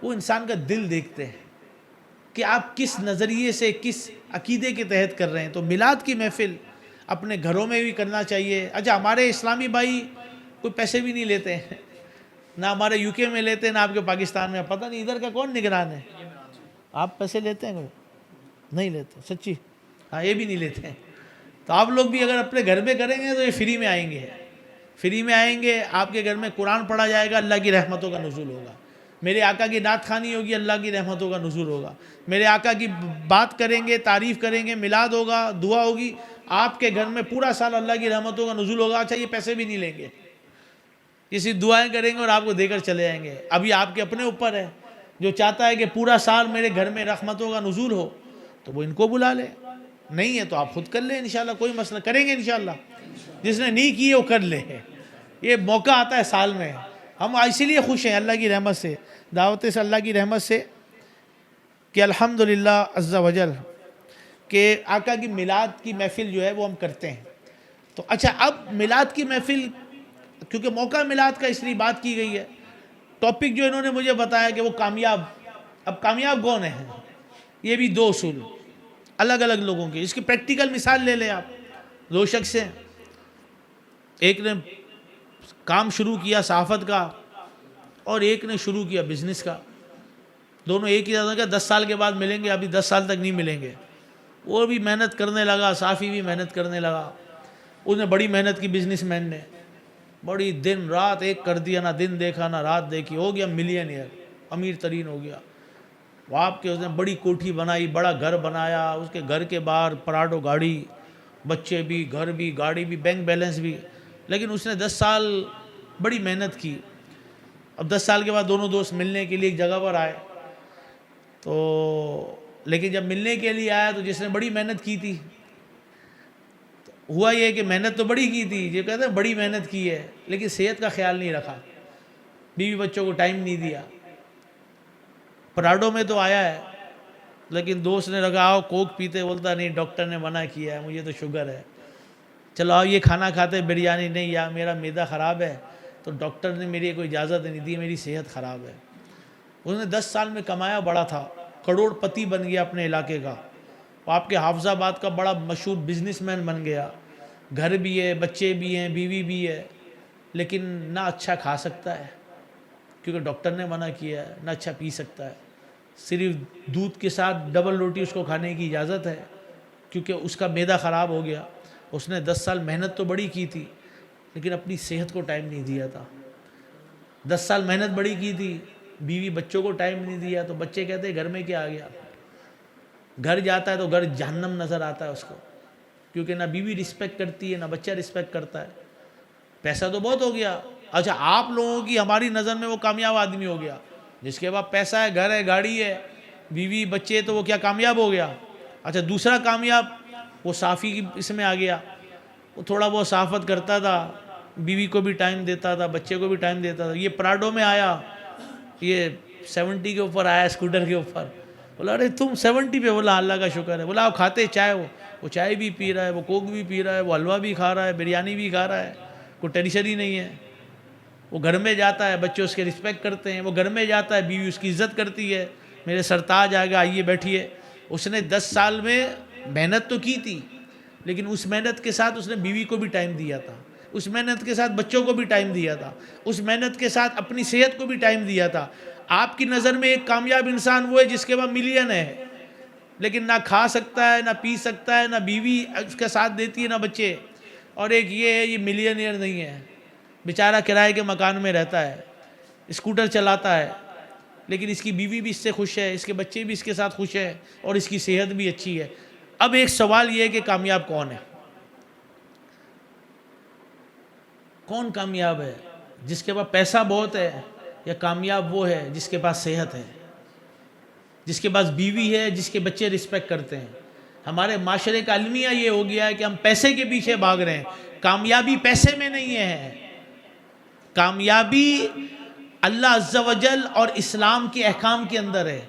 وہ انسان کا دل دیکھتے ہیں کہ آپ کس نظریے سے، کس عقیدے کے تحت کر رہے ہیں۔ تو میلاد کی محفل اپنے گھروں میں بھی کرنا چاہیے۔ اچھا ہمارے اسلامی بھائی کوئی پیسے بھی نہیں لیتے ہیں، نہ ہمارے UK میں لیتے ہیں، نہ آپ کے پاکستان میں، پتہ نہیں ادھر کا کون نگران ہے۔ آپ پیسے لیتے ہیں؟ نہیں لیتے، سچی؟ ہاں یہ بھی نہیں لیتے ہیں۔ تو آپ لوگ بھی اگر اپنے گھر میں کریں گے تو یہ فری میں آئیں گے، فری میں آئیں گے، آپ کے گھر میں قرآن پڑھا جائے گا، اللہ کی رحمتوں کا نزول ہوگا، میرے آقا کی نعت خوانی ہوگی، اللہ کی رحمتوں کا نزول ہوگا، میرے آقا کی بات کریں گے، تعریف کریں گے، میلاد ہوگا، دعا ہوگی، آپ کے گھر میں پورا سال اللہ کی رحمتوں کا نزول ہوگا۔ اچھا یہ پیسے بھی نہیں لیں گے، کسی دعائیں کریں گے اور آپ کو دے کر چلے جائیں گے۔ ابھی آپ کے اپنے اوپر ہے، جو چاہتا ہے کہ پورا سال میرے گھر میں رحمتوں کا نزول ہو تو وہ ان کو بلا لے، نہیں ہے تو آپ خود کر لیں، انشاءاللہ کوئی مسئلہ، کریں گے انشاءاللہ، جس نے نہیں کی ہے وہ کر لے۔ یہ موقع آتا ہے سال میں، ہم اسی لیے خوش ہیں اللہ کی رحمت سے، دعوت سے، اللہ کی رحمت سے کہ الحمدللہ عز وجل کہ آقا کی میلاد کی محفل جو ہے وہ ہم کرتے ہیں۔ تو اچھا اب میلاد کی محفل، کیونکہ موقع میلاد کا اس لیے بات کی گئی ہے، ٹاپک جو انہوں نے مجھے بتایا کہ وہ کامیاب، اب کامیاب کون ہیں؟ یہ بھی 2 اصول الگ الگ لوگوں کے، اس کی پریکٹیکل مثال لے لیں آپ۔ 2 شخص ہیں، ایک نے کام شروع کیا صحافت کا اور ایک نے شروع کیا بزنس کا، دونوں ایک ہی جگہ 10 سال کے بعد ملیں گے، ابھی 10 سال تک نہیں ملیں گے۔ وہ بھی محنت کرنے لگا، صحافی بھی محنت کرنے لگا، اس نے بڑی محنت کی، بزنس مین نے بڑی دن رات ایک کر دیا، نہ دن دیکھا نہ رات دیکھی، ہو گیا ملینئر، امیر ترین ہو گیا، وہ آپ کے اس نے بڑی کوٹھی بنائی، بڑا گھر بنایا، اس کے گھر کے باہر پراڈو گاڑی، بچے بھی، گھر بھی، گاڑی بھی، بینک بیلنس بھی. لیکن اس نے 10 سال بڑی محنت کی. اب 10 سال کے بعد دونوں دوست ملنے کے لیے ایک جگہ پر آئے. تو لیکن جب ملنے کے لیے آیا تو جس نے بڑی محنت کی تھی، ہوا یہ کہ محنت تو بڑی کی تھی، یہ کہتے ہیں بڑی محنت کی ہے لیکن صحت کا خیال نہیں رکھا، بیوی بچوں کو ٹائم نہیں دیا. پراڈو میں تو آیا ہے لیکن دوست نے لگا آؤ کوک پیتے، بولتا نہیں ڈاکٹر نے منع کیا ہے، مجھے تو شوگر ہے. چلو آؤ یہ کھانا کھاتے، بریانی نہیں، یا میرا معدہ خراب ہے تو ڈاکٹر نے میری کوئی اجازت نہیں دی، میری صحت خراب ہے. اس نے 10 سال میں کمایا بڑا تھا، کروڑ پتی بن گیا اپنے علاقے کا، آپ کے حافظ آباد کا بڑا مشہور بزنس مین بن گیا، گھر بھی ہے، بچے بھی ہیں، بیوی بھی ہے، لیکن نہ اچھا کھا سکتا ہے کیونکہ ڈاکٹر نے منع کیا ہے، نہ اچھا پی سکتا ہے. صرف دودھ کے ساتھ ڈبل روٹی اس کو کھانے کی اجازت ہے کیونکہ اس کا معدہ خراب ہو گیا. اس نے 10 سال محنت تو بڑی کی تھی لیکن اپنی صحت کو ٹائم نہیں دیا تھا. 10 سال محنت بڑی کی تھی، بیوی بچوں کو ٹائم نہیں دیا تو بچے کہتے ہیں گھر میں کیا آ گیا. گھر جاتا ہے تو گھر جہنم نظر آتا ہے اس کو، کیونکہ نہ بیوی رسپیکٹ کرتی ہے نہ بچہ رسپیکٹ کرتا ہے. پیسہ تو بہت ہو گیا. اچھا آپ لوگوں کی ہماری نظر میں وہ کامیاب آدمی ہو گیا جس کے بعد پیسہ ہے، گھر ہے، گاڑی ہے، بیوی بچے، تو وہ کیا کامیاب ہو گیا؟ اچھا دوسرا کامیاب وہ صافی کی اس میں آ گیا، وہ تھوڑا بہت صافت کرتا تھا، بیوی کو بھی ٹائم دیتا تھا، بچے کو بھی ٹائم دیتا تھا. یہ پراڈو میں آیا، یہ 70 کے اوپر آیا اسکوٹر کے اوپر. بولا ارے تم 70 پہ؟ بولا اللہ کا شکر ہے. بولا آپ کھاتے چائے؟ وہ چائے بھی پی رہا ہے، وہ کوک بھی پی رہا ہے، وہ حلوہ بھی کھا رہا ہے، بریانی بھی کھا رہا ہے، کوئی ٹینشن ہی نہیں ہے. وہ گھر میں جاتا ہے، بچے اس کے رسپیکٹ کرتے ہیں، وہ گھر میں جاتا ہے، بیوی اس کی عزت کرتی ہے، میرے سرتاج آ گیا آئیے بیٹھیے. اس نے 10 سال میں محنت تو کی تھی لیکن اس محنت کے ساتھ اس نے بیوی کو بھی ٹائم دیا تھا، اس محنت کے ساتھ بچوں کو بھی ٹائم دیا تھا، اس محنت کے ساتھ اپنی صحت کو بھی ٹائم دیا تھا. آپ کی نظر میں ایک کامیاب انسان وہ ہے جس کے پاس ملین ہے لیکن نہ کھا سکتا ہے، نہ پی سکتا ہے، نہ بیوی اس کا ساتھ دیتی ہے، نہ بچے. اور ایک یہ ہے، یہ ملینئر نہیں ہے، بیچارہ کرائے کے مکان میں رہتا ہے، اسکوٹر چلاتا ہے لیکن اس کی بیوی بھی اس سے خوش ہے، اس کے بچے بھی اس کے ساتھ خوش ہیں اور اس کی صحت بھی اچھی ہے. اب ایک سوال یہ ہے کہ کامیاب کون ہے؟ کون کامیاب ہے؟ جس کے پاس پیسہ بہت ہے یا کامیاب وہ ہے جس کے پاس صحت ہے، جس کے پاس بیوی ہے، جس کے بچے رسپیکٹ کرتے ہیں؟ ہمارے معاشرے کا المیہ یہ ہو گیا ہے کہ ہم پیسے کے پیچھے بھاگ رہے ہیں. کامیابی پیسے میں نہیں ہے، کامیابی اللہ عز و جل اور اسلام کے احکام کے اندر ہے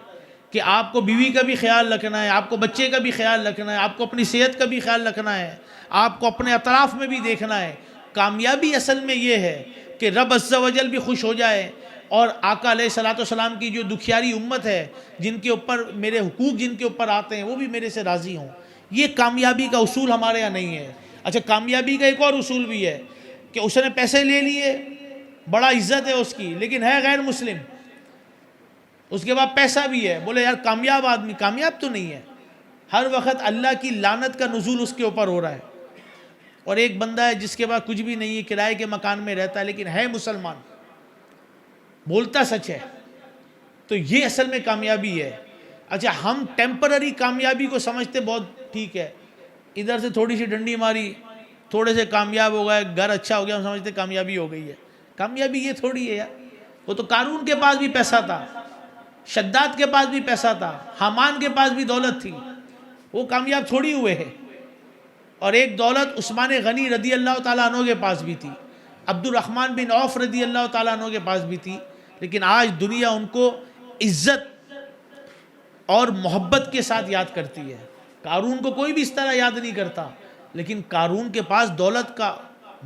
کہ آپ کو بیوی کا بھی خیال رکھنا ہے، آپ کو بچے کا بھی خیال رکھنا ہے، آپ کو اپنی صحت کا بھی خیال رکھنا ہے، آپ کو اپنے اطراف میں بھی دیکھنا ہے. کامیابی اصل میں یہ ہے کہ رب عز و جل بھی خوش ہو جائے اور آقا علیہ الصلوۃ والسلام کی جو دکھیاری امت ہے، جن کے اوپر میرے حقوق جن کے اوپر آتے ہیں، وہ بھی میرے سے راضی ہوں. یہ کامیابی کا اصول ہمارے یہاں نہیں ہے. اچھا کامیابی کا ایک اور اصول بھی ہے کہ اس نے پیسے لے لیے، بڑا عزت ہے اس کی، لیکن ہے غیر مسلم، اس کے بعد پیسہ بھی ہے، بولے یار کامیاب آدمی. کامیاب تو نہیں ہے، ہر وقت اللہ کی لعنت کا نزول اس کے اوپر ہو رہا ہے. اور ایک بندہ ہے جس کے بعد کچھ بھی نہیں ہے، کرائے کے مکان میں رہتا ہے لیکن ہے مسلمان، بولتا سچ ہے. تو یہ اصل میں کامیابی ہے. اچھا ہم ٹیمپرری کامیابی کو سمجھتے بہت ٹھیک ہے، ادھر سے تھوڑی سی ڈنڈی ماری، تھوڑے سے کامیاب ہو گئے، گھر اچھا ہو گیا، ہم سمجھتے کامیابی ہو گئی ہے. کامیابی یہ تھوڑی ہے یار. وہ تو قارون کے پاس بھی پیسہ تھا، شداد کے پاس بھی پیسہ تھا، حامان کے پاس بھی دولت تھی، وہ کامیاب تھوڑی ہوئے ہیں. اور ایک دولت عثمان غنی رضی اللہ تعالیٰ عنہ کے پاس بھی تھی، عبد الرحمن بن عوف رضی اللہ تعالیٰ عنہ کے پاس بھی تھی، لیکن آج دنیا ان کو عزت اور محبت کے ساتھ یاد کرتی ہے. قارون کو کوئی بھی اس طرح یاد نہیں کرتا، لیکن قارون کے پاس دولت کا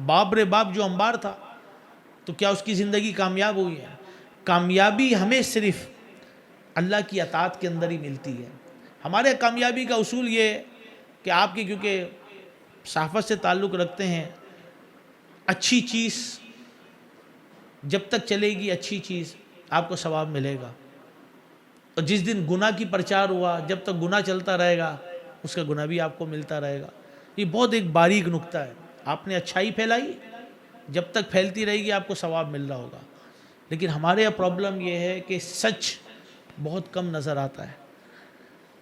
باب رے باب جو انبار تھا. تو کیا اس کی زندگی کامیاب ہوئی ہے؟ کامیابی ہمیں صرف اللہ کی اطاعت کے اندر ہی ملتی ہے. ہمارے کامیابی کا اصول یہ ہے کہ آپ کی کیونکہ صحافت سے تعلق رکھتے ہیں، اچھی چیز جب تک چلے گی، اچھی چیز آپ کو ثواب ملے گا. اور جس دن گناہ کی پرچار ہوا، جب تک گناہ چلتا رہے گا اس کا گناہ بھی آپ کو ملتا رہے گا. یہ بہت ایک باریک نکتہ ہے. آپ نے اچھائی پھیلائی، جب تک پھیلتی رہے گی آپ کو ثواب مل رہا ہوگا. لیکن ہمارے یہاں پرابلم یہ ہے کہ سچ بہت کم نظر آتا ہے.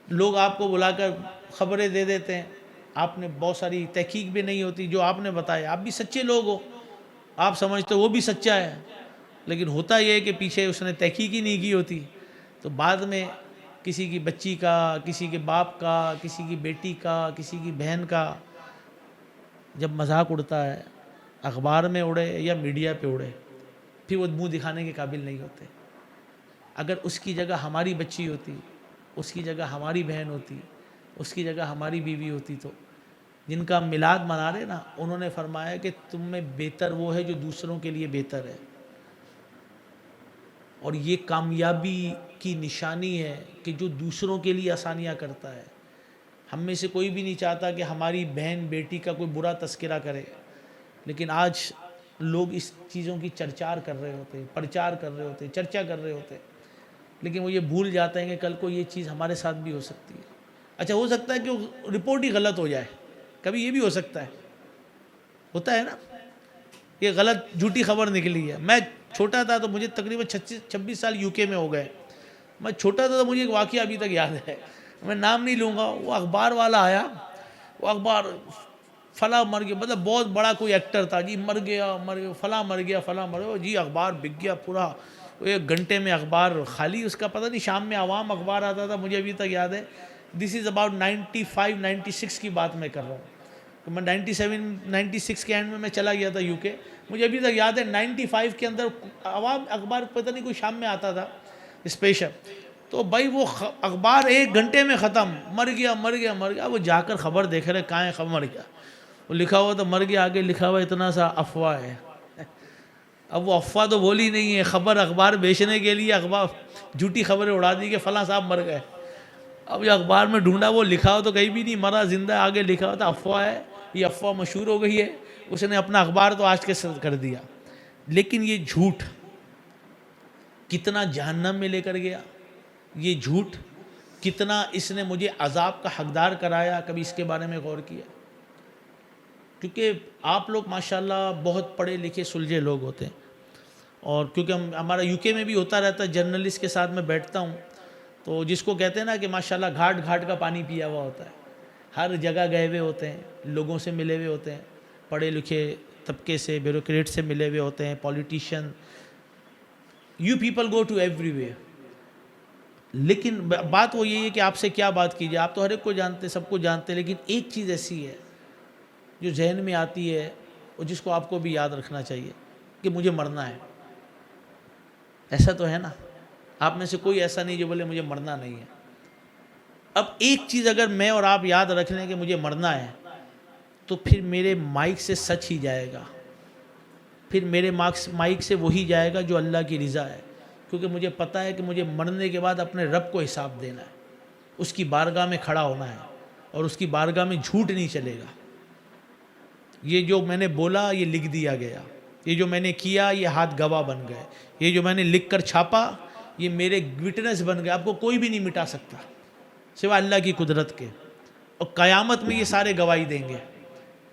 لوگ آپ کو بلا کر خبریں دے دیتے ہیں, آپ نے بہت ساری تحقیق بھی نہیں ہوتی, جو آپ نے بتایا, آپ بھی سچے لوگ ہو, آپ سمجھتے ہو وہ بھی سچا ہے, لیکن ہوتا یہ ہے کہ پیچھے اس نے تحقیق ہی نہیں کی ہوتی, تو بعد میں کسی کی بچی کا, کسی کے باپ کا, کسی کی بیٹی کا, کسی کی بہن کا جب مذاق اڑتا ہے, اخبار میں اڑے یا میڈیا پہ اڑے, پھر وہ منہ دکھانے کے قابل نہیں ہوتے. اگر اس کی جگہ ہماری بچی ہوتی, اس کی جگہ ہماری بہن ہوتی, اس کی جگہ ہماری بیوی ہوتی, تو جن کا میلاد منا رہے نا, انہوں نے فرمایا کہ تم میں بہتر وہ ہے جو دوسروں کے لیے بہتر ہے. اور یہ کامیابی کی نشانی ہے کہ جو دوسروں کے لیے آسانیاں کرتا ہے. ہم میں سے کوئی بھی نہیں چاہتا کہ ہماری بہن بیٹی کا کوئی برا تذکرہ کرے, لیکن آج لوگ اس چیزوں کی چرچار کر رہے ہوتے ہیں, پرچار کر رہے ہوتے ہیں, چرچا کر رہے ہوتے ہیں, لیکن وہ یہ بھول جاتے ہیں کہ کل کو یہ چیز ہمارے ساتھ بھی ہو سکتی ہے. اچھا, ہو سکتا ہے کہ رپورٹ ہی غلط ہو جائے, کبھی یہ بھی ہو سکتا ہے, ہوتا ہے نا, یہ غلط جھوٹی خبر نکلی ہے. میں چھوٹا تھا تو مجھے تقریباً 26 سال یو کے میں ہو گئے. میں چھوٹا تھا تو مجھے ایک واقعہ ابھی تک یاد ہے, میں نام نہیں لوں گا. وہ اخبار والا آیا, وہ اخبار فلاں مر گیا, مطلب بہت بڑا کوئی ایکٹر تھا جی, مر گیا, فلاں مر گیا, فلاں مر گیا جی, اخبار بک گیا پورا, 1 گھنٹے میں اخبار خالی. اس کا پتہ نہیں, شام میں عوام اخبار آتا تھا, مجھے ابھی تک یاد ہے. دس از اباؤٹ 95-96 کی بات میں کر رہا ہوں. تو میں 97-96 کے اینڈ میں چلا گیا تھا یو کے. مجھے ابھی تک یاد ہے 95 کے اندر عوام اخبار پتہ نہیں کوئی شام میں آتا تھا اسپیشل, تو بھائی وہ اخبار 1 گھنٹے میں ختم, مر گیا مر گیا مر گیا. وہ جا کر خبر دیکھ رہے, کہاں ہے خبر, مر گیا. وہ لکھا ہوا تو مر گیا, آگے لکھا ہوا اتنا سا افواہ ہے. اب وہ افواہ تو بولی نہیں ہے, خبر اخبار بیچنے کے لیے اخبار جھوٹی خبریں اڑا دی کہ فلاں صاحب مر گئے. اب یہ اخبار میں ڈھونڈا, وہ لکھا ہو تو کہیں بھی نہیں مرا, زندہ, آگے لکھا ہوا تھا افواہ ہے. یہ افواہ مشہور ہو گئی ہے, اس نے اپنا اخبار تو آج کے ساتھ کر دیا. لیکن یہ جھوٹ کتنا جہنم میں لے کر گیا, یہ جھوٹ کتنا اس نے مجھے عذاب کا حقدار کرایا, کبھی اس کے بارے میں غور کیا؟ کیونکہ آپ لوگ ماشاءاللہ بہت پڑھے لکھے سلجھے لوگ ہوتے ہیں, اور کیونکہ ہمارا یو کے میں بھی ہوتا رہتا ہے, جرنلسٹ کے ساتھ میں بیٹھتا ہوں, تو جس کو کہتے ہیں نا کہ ماشاءاللہ گھاٹ گھاٹ کا پانی پیا ہوا ہوتا ہے, ہر جگہ گئے ہوئے ہوتے ہیں, لوگوں سے ملے ہوئے ہوتے ہیں, پڑھے لکھے طبقے سے, بیوروکریٹ سے ملے ہوئے ہوتے ہیں, politician, you people go to everywhere. لیکن بات وہ یہی ہے کہ آپ سے کیا بات کیجیے, آپ تو ہر ایک کو جانتے, سب کو جانتے, لیکن ایک چیز ایسی ہے جو ذہن میں آتی ہے اور جس کو آپ کو بھی یاد رکھنا چاہیے کہ مجھے مرنا ہے. ایسا تو ہے نا, آپ میں سے کوئی ایسا نہیں جو بولے مجھے مرنا نہیں ہے. اب ایک چیز اگر میں اور آپ یاد رکھ لیں کہ مجھے مرنا ہے, تو پھر میرے مائک سے سچ ہی جائے گا, پھر میرے مائک سے وہی جائے گا جو اللہ کی رضا ہے. کیونکہ مجھے پتہ ہے کہ مجھے مرنے کے بعد اپنے رب کو حساب دینا ہے, اس کی بارگاہ میں کھڑا ہونا ہے, اور اس کی بارگاہ میں جھوٹ نہیں چلے گا. یہ جو میں نے بولا یہ لکھ دیا گیا, یہ جو میں نے کیا یہ ہاتھ گواہ بن گئے, یہ جو میں نے لکھ کر چھاپا یہ میرے وٹنس بن گئے. آپ کو کوئی بھی نہیں مٹا سکتا سوائے اللہ کی قدرت کے, اور قیامت میں یہ سارے گواہی دیں گے.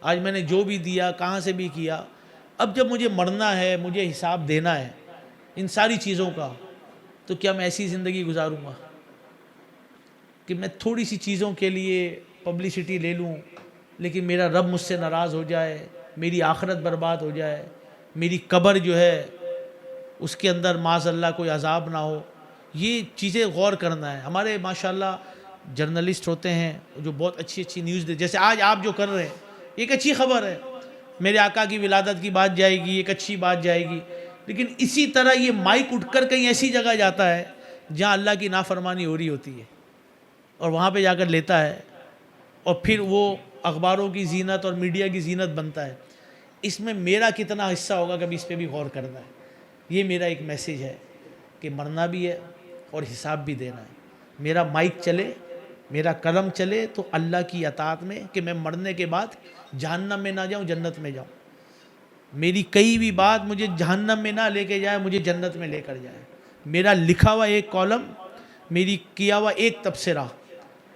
آج میں نے جو بھی دیا, کہاں سے بھی کیا, اب جب مجھے مرنا ہے, مجھے حساب دینا ہے ان ساری چیزوں کا, تو کیا میں ایسی زندگی گزاروں گا کہ میں تھوڑی سی چیزوں کے لیے پبلسٹی لے لوں, لیکن میرا رب مجھ سے ناراض ہو جائے, میری آخرت برباد ہو جائے, میری قبر جو ہے اس کے اندر معاذ اللہ کوئی عذاب نہ ہو. یہ چیزیں غور کرنا ہے. ہمارے ماشاءاللہ جرنلسٹ ہوتے ہیں جو بہت اچھی اچھی نیوز دے, جیسے آج آپ جو کر رہے ہیں, ایک اچھی خبر ہے, میرے آقا کی ولادت کی بات جائے گی, ایک اچھی بات جائے گی. لیکن اسی طرح یہ مائک اٹھ کر کہیں ایسی جگہ جاتا ہے جہاں اللہ کی نافرمانی ہو رہی ہوتی ہے, اور وہاں پہ جا کر لیتا ہے, اور پھر وہ اخباروں کی زینت اور میڈیا کی زینت بنتا ہے. اس میں میرا کتنا حصہ ہوگا, کبھی اس پہ بھی غور کرنا ہے. یہ میرا ایک میسیج ہے کہ مرنا بھی ہے اور حساب بھی دینا ہے. میرا مائک چلے, میرا قلم چلے تو اللہ کی اطاعت میں, کہ میں مرنے کے بعد جہنم میں نہ جاؤں, جنت میں جاؤں. میری کئی بھی بات مجھے جہنم میں نہ لے کے جائے, مجھے جنت میں لے کر جائے. میرا لکھا ہوا ایک کالم, میری کیا ہوا ایک تبصرہ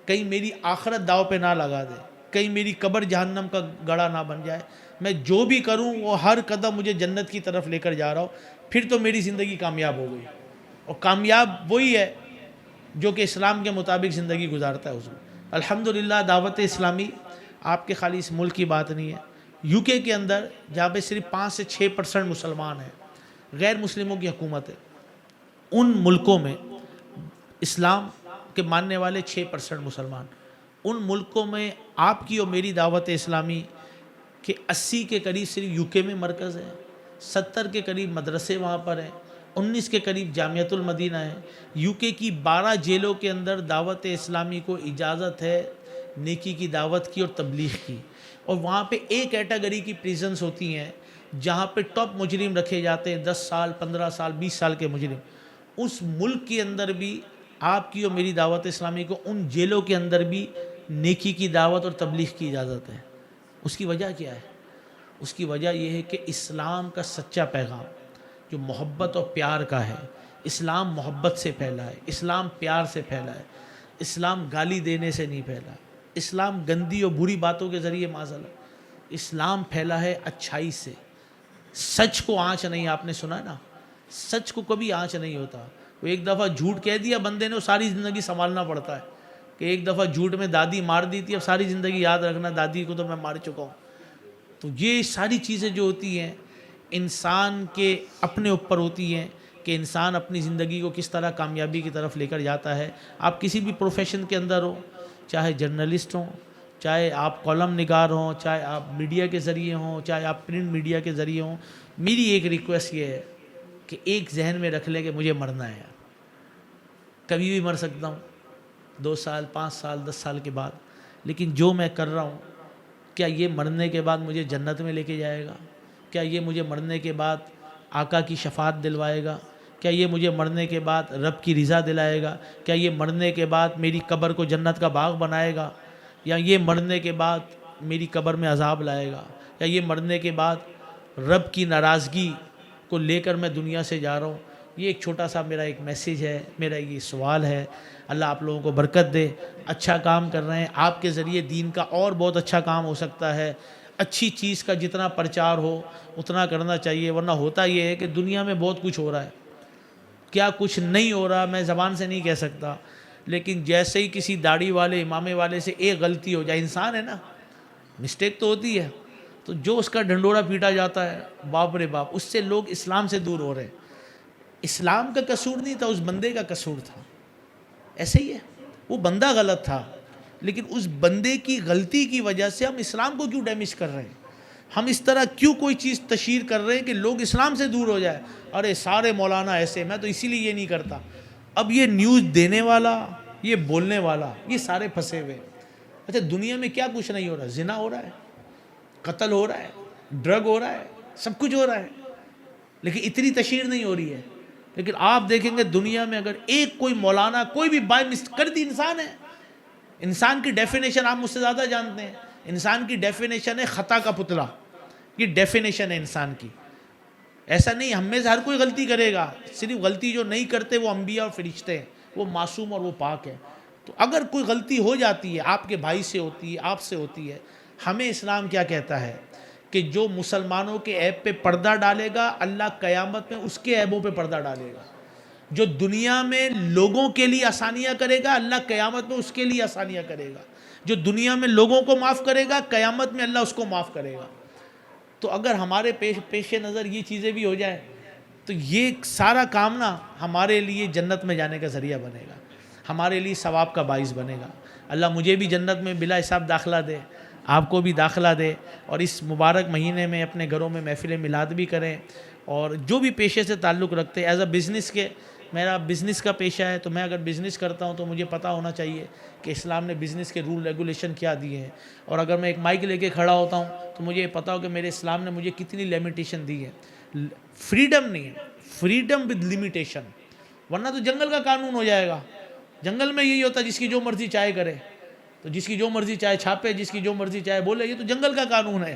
کہیں میری آخرت داؤ پہ نہ لگا دے, کہیں میری قبر جہنم کا گڑھا نہ بن جائے. میں جو بھی کروں وہ ہر قدم مجھے جنت کی طرف لے کر جا رہا ہوں, پھر تو میری زندگی کامیاب ہو گئی. اور کامیاب وہی ہے جو کہ اسلام کے مطابق زندگی گزارتا ہے حضور۔ الحمدللہ دعوت اسلامی آپ کے خالی اس ملک کی بات نہیں ہے، یو کے اندر جہاں پہ صرف 5 سے 6% مسلمان ہیں، غیر مسلموں کی حکومت ہے، ان ملکوں میں اسلام کے ماننے والے 6% مسلمان، ان ملکوں میں آپ کی اور میری دعوت اسلامی کے 80 کے قریب صرف یو کے میں مرکز ہے، 70 کے قریب مدرسے وہاں پر ہیں، 19 کے قریب جامعۃ المدینہ ہے۔ یو کے کی 12 جیلوں کے اندر دعوت اسلامی کو اجازت ہے نیکی کی دعوت کی اور تبلیغ کی، اور وہاں پہ ایک کیٹیگری کی پریزنز ہوتی ہیں جہاں پہ ٹاپ مجرم رکھے جاتے ہیں، 10 سال 15 سال 20 سال کے مجرم۔ اس ملک کے اندر بھی آپ کی اور میری دعوت اسلامی کو ان جیلوں کے اندر بھی نیکی کی دعوت اور تبلیغ کی اجازت ہے۔ اس کی وجہ کیا ہے؟ اس کی وجہ یہ ہے کہ اسلام کا سچا پیغام جو محبت اور پیار کا ہے، اسلام محبت سے پھیلا ہے، اسلام پیار سے پھیلا ہے، اسلام گالی دینے سے نہیں پھیلا، اسلام گندی اور بری باتوں کے ذریعے معذلت، اسلام پھیلا ہے اچھائی سے، سچ کو آنچ نہیں، آپ نے سنا ہے نا، سچ کو کبھی آنچ نہیں ہوتا۔ وہ ایک دفعہ جھوٹ کہہ دیا بندے نے، وہ ساری زندگی سنبھالنا پڑتا ہے کہ ایک دفعہ جھوٹ میں دادی مار دی تھی، اب ساری زندگی یاد رکھنا دادی کو تو میں مار چکا ہوں۔ تو یہ ساری چیزیں جو ہوتی ہیں انسان کے اپنے اوپر ہوتی ہیں کہ انسان اپنی زندگی کو کس طرح کامیابی کی طرف لے کر جاتا ہے۔ آپ کسی بھی پروفیشن کے اندر ہو، چاہے جرنلسٹ ہوں، چاہے آپ کالم نگار ہوں، چاہے آپ میڈیا کے ذریعے ہوں، چاہے آپ پرنٹ میڈیا کے ذریعے ہوں، میری ایک ریکویسٹ یہ ہے کہ ایک ذہن میں رکھ لیں کہ مجھے مرنا ہے، کبھی بھی مر سکتا ہوں، 2 سال 5 سال 10 سال کے بعد، لیکن جو میں کر رہا ہوں کیا یہ مرنے کے بعد مجھے جنت میں لے کے جائے گا؟ کیا یہ مجھے مرنے کے بعد آقا کی شفاعت دلوائے گا؟ کیا یہ مجھے مرنے کے بعد رب کی رضا دلائے گا؟ کیا یہ مرنے کے بعد میری قبر کو جنت کا باغ بنائے گا؟ یا یہ مرنے کے بعد میری قبر میں عذاب لائے گا؟ یا یہ مرنے کے بعد رب کی ناراضگی کو لے کر میں دنیا سے جا رہا ہوں؟ یہ ایک چھوٹا سا میرا ایک میسیج ہے، میرا یہ سوال ہے۔ اللہ آپ لوگوں کو برکت دے، اچھا کام کر رہے ہیں، آپ کے ذریعے دین کا اور بہت اچھا کام ہو سکتا ہے۔ اچھی چیز کا جتنا پرچار ہو اتنا کرنا چاہیے، ورنہ ہوتا یہ ہے کہ دنیا میں بہت کچھ ہو رہا ہے، کیا کچھ نہیں ہو رہا میں زبان سے نہیں کہہ سکتا، لیکن جیسے ہی کسی داڑھی والے امامے والے سے ایک غلطی ہو جائے، انسان ہے نا، مسٹیک تو ہوتی ہے، تو جو اس کا ڈھنڈورا پیٹا جاتا ہے، باپ رے باپ، اس سے لوگ اسلام سے دور ہو رہے ہیں۔ اسلام کا قصور نہیں تھا، اس بندے کا قصور تھا۔ ایسے ہی ہے، وہ بندہ غلط تھا، لیکن اس بندے کی غلطی کی وجہ سے ہم اسلام کو کیوں ڈیمیج کر رہے ہیں؟ ہم اس طرح کیوں کوئی چیز تشہیر کر رہے ہیں کہ لوگ اسلام سے دور ہو جائے؟ ارے سارے مولانا ایسے، میں تو اسی لیے یہ نہیں کرتا۔ اب یہ نیوز دینے والا، یہ بولنے والا، یہ سارے پھنسے ہوئے۔ اچھا دنیا میں کیا کچھ نہیں ہو رہا؟ زنا ہو رہا ہے، قتل ہو رہا ہے، ڈرگ ہو رہا ہے، سب کچھ ہو رہا ہے، لیکن اتنی تشہیر نہیں ہو رہی ہے۔ لیکن آپ دیکھیں گے دنیا میں اگر ایک کوئی مولانا کوئی بھی بائی مسٹیک انسان ہے، انسان کی ڈیفینیشن آپ مجھ سے زیادہ جانتے ہیں، انسان کی ڈیفینیشن ہے خطا کا پتلا، یہ ڈیفینیشن ہے انسان کی۔ ایسا نہیں ہم میں سے ہر کوئی غلطی کرے گا، صرف غلطی جو نہیں کرتے وہ انبیاء اور فرشتے ہیں، وہ معصوم اور وہ پاک ہے۔ تو اگر کوئی غلطی ہو جاتی ہے، آپ کے بھائی سے ہوتی ہے، آپ سے ہوتی ہے، ہمیں اسلام کیا کہتا ہے کہ جو مسلمانوں کے عیب پہ پردہ ڈالے گا اللہ قیامت میں اس کے عیبوں پہ پردہ ڈالے گا۔ جو دنیا میں لوگوں کے لیے آسانیاں کرے گا اللہ قیامت میں اس کے لیے آسانیاں کرے گا۔ جو دنیا میں لوگوں کو معاف کرے گا قیامت میں اللہ اس کو معاف کرے گا۔ تو اگر ہمارے پیش نظر یہ چیزیں بھی ہو جائیں تو یہ سارا کام نا ہمارے لیے جنت میں جانے کا ذریعہ بنے گا، ہمارے لیے ثواب کا باعث بنے گا۔ اللہ مجھے بھی جنت میں بلا حساب داخلہ دے، آپ کو بھی داخلہ دے، اور اس مبارک مہینے میں اپنے گھروں میں محفل میلاد بھی کریں، اور جو بھی پیشے سے تعلق رکھتے ہیں ایز اے بزنس کے، میرا بزنس کا پیشہ ہے تو میں اگر بزنس کرتا ہوں تو مجھے پتہ ہونا چاہیے کہ اسلام نے بزنس کے رول ریگولیشن کیا دیے ہیں، اور اگر میں ایک مائک لے کے کھڑا ہوتا ہوں تو مجھے یہ پتہ ہو کہ میرے اسلام نے مجھے کتنی لیمیٹیشن دی ہے۔ فریڈم نہیں ہے، فریڈم ود لیمیٹیشن، ورنہ تو جنگل کا قانون ہو جائے گا۔ جنگل میں یہی ہوتا ہے جس کی جو مرضی چاہے کرے، تو جس کی جو مرضی چاہے چھاپے، جس کی جو مرضی چاہے بولے، یہ تو جنگل کا قانون ہے۔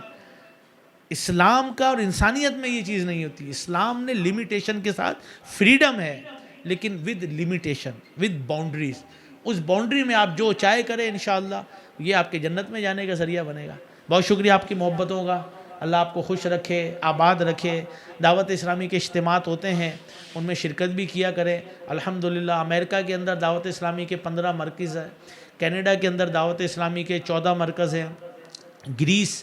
اسلام کا اور انسانیت میں یہ چیز نہیں ہوتی۔ اسلام نے لیمیٹیشن کے ساتھ، فریڈم ہے لیکن ود لیمیٹیشن، ود باؤنڈریز، اس باؤنڈری میں آپ جو چاہے کریں انشاءاللہ یہ آپ کے جنت میں جانے کا ذریعہ بنے گا۔ بہت شکریہ آپ کی محبتوں کا، اللہ آپ کو خوش رکھے، آباد رکھے۔ دعوت اسلامی کے اجتماعات ہوتے ہیں، ان میں شرکت بھی کیا کریں۔ الحمدللہ امریکہ کے اندر دعوت اسلامی کے 15 مرکز ہیں، کینیڈا کے اندر دعوت اسلامی کے 14 مرکز ہیں، گریس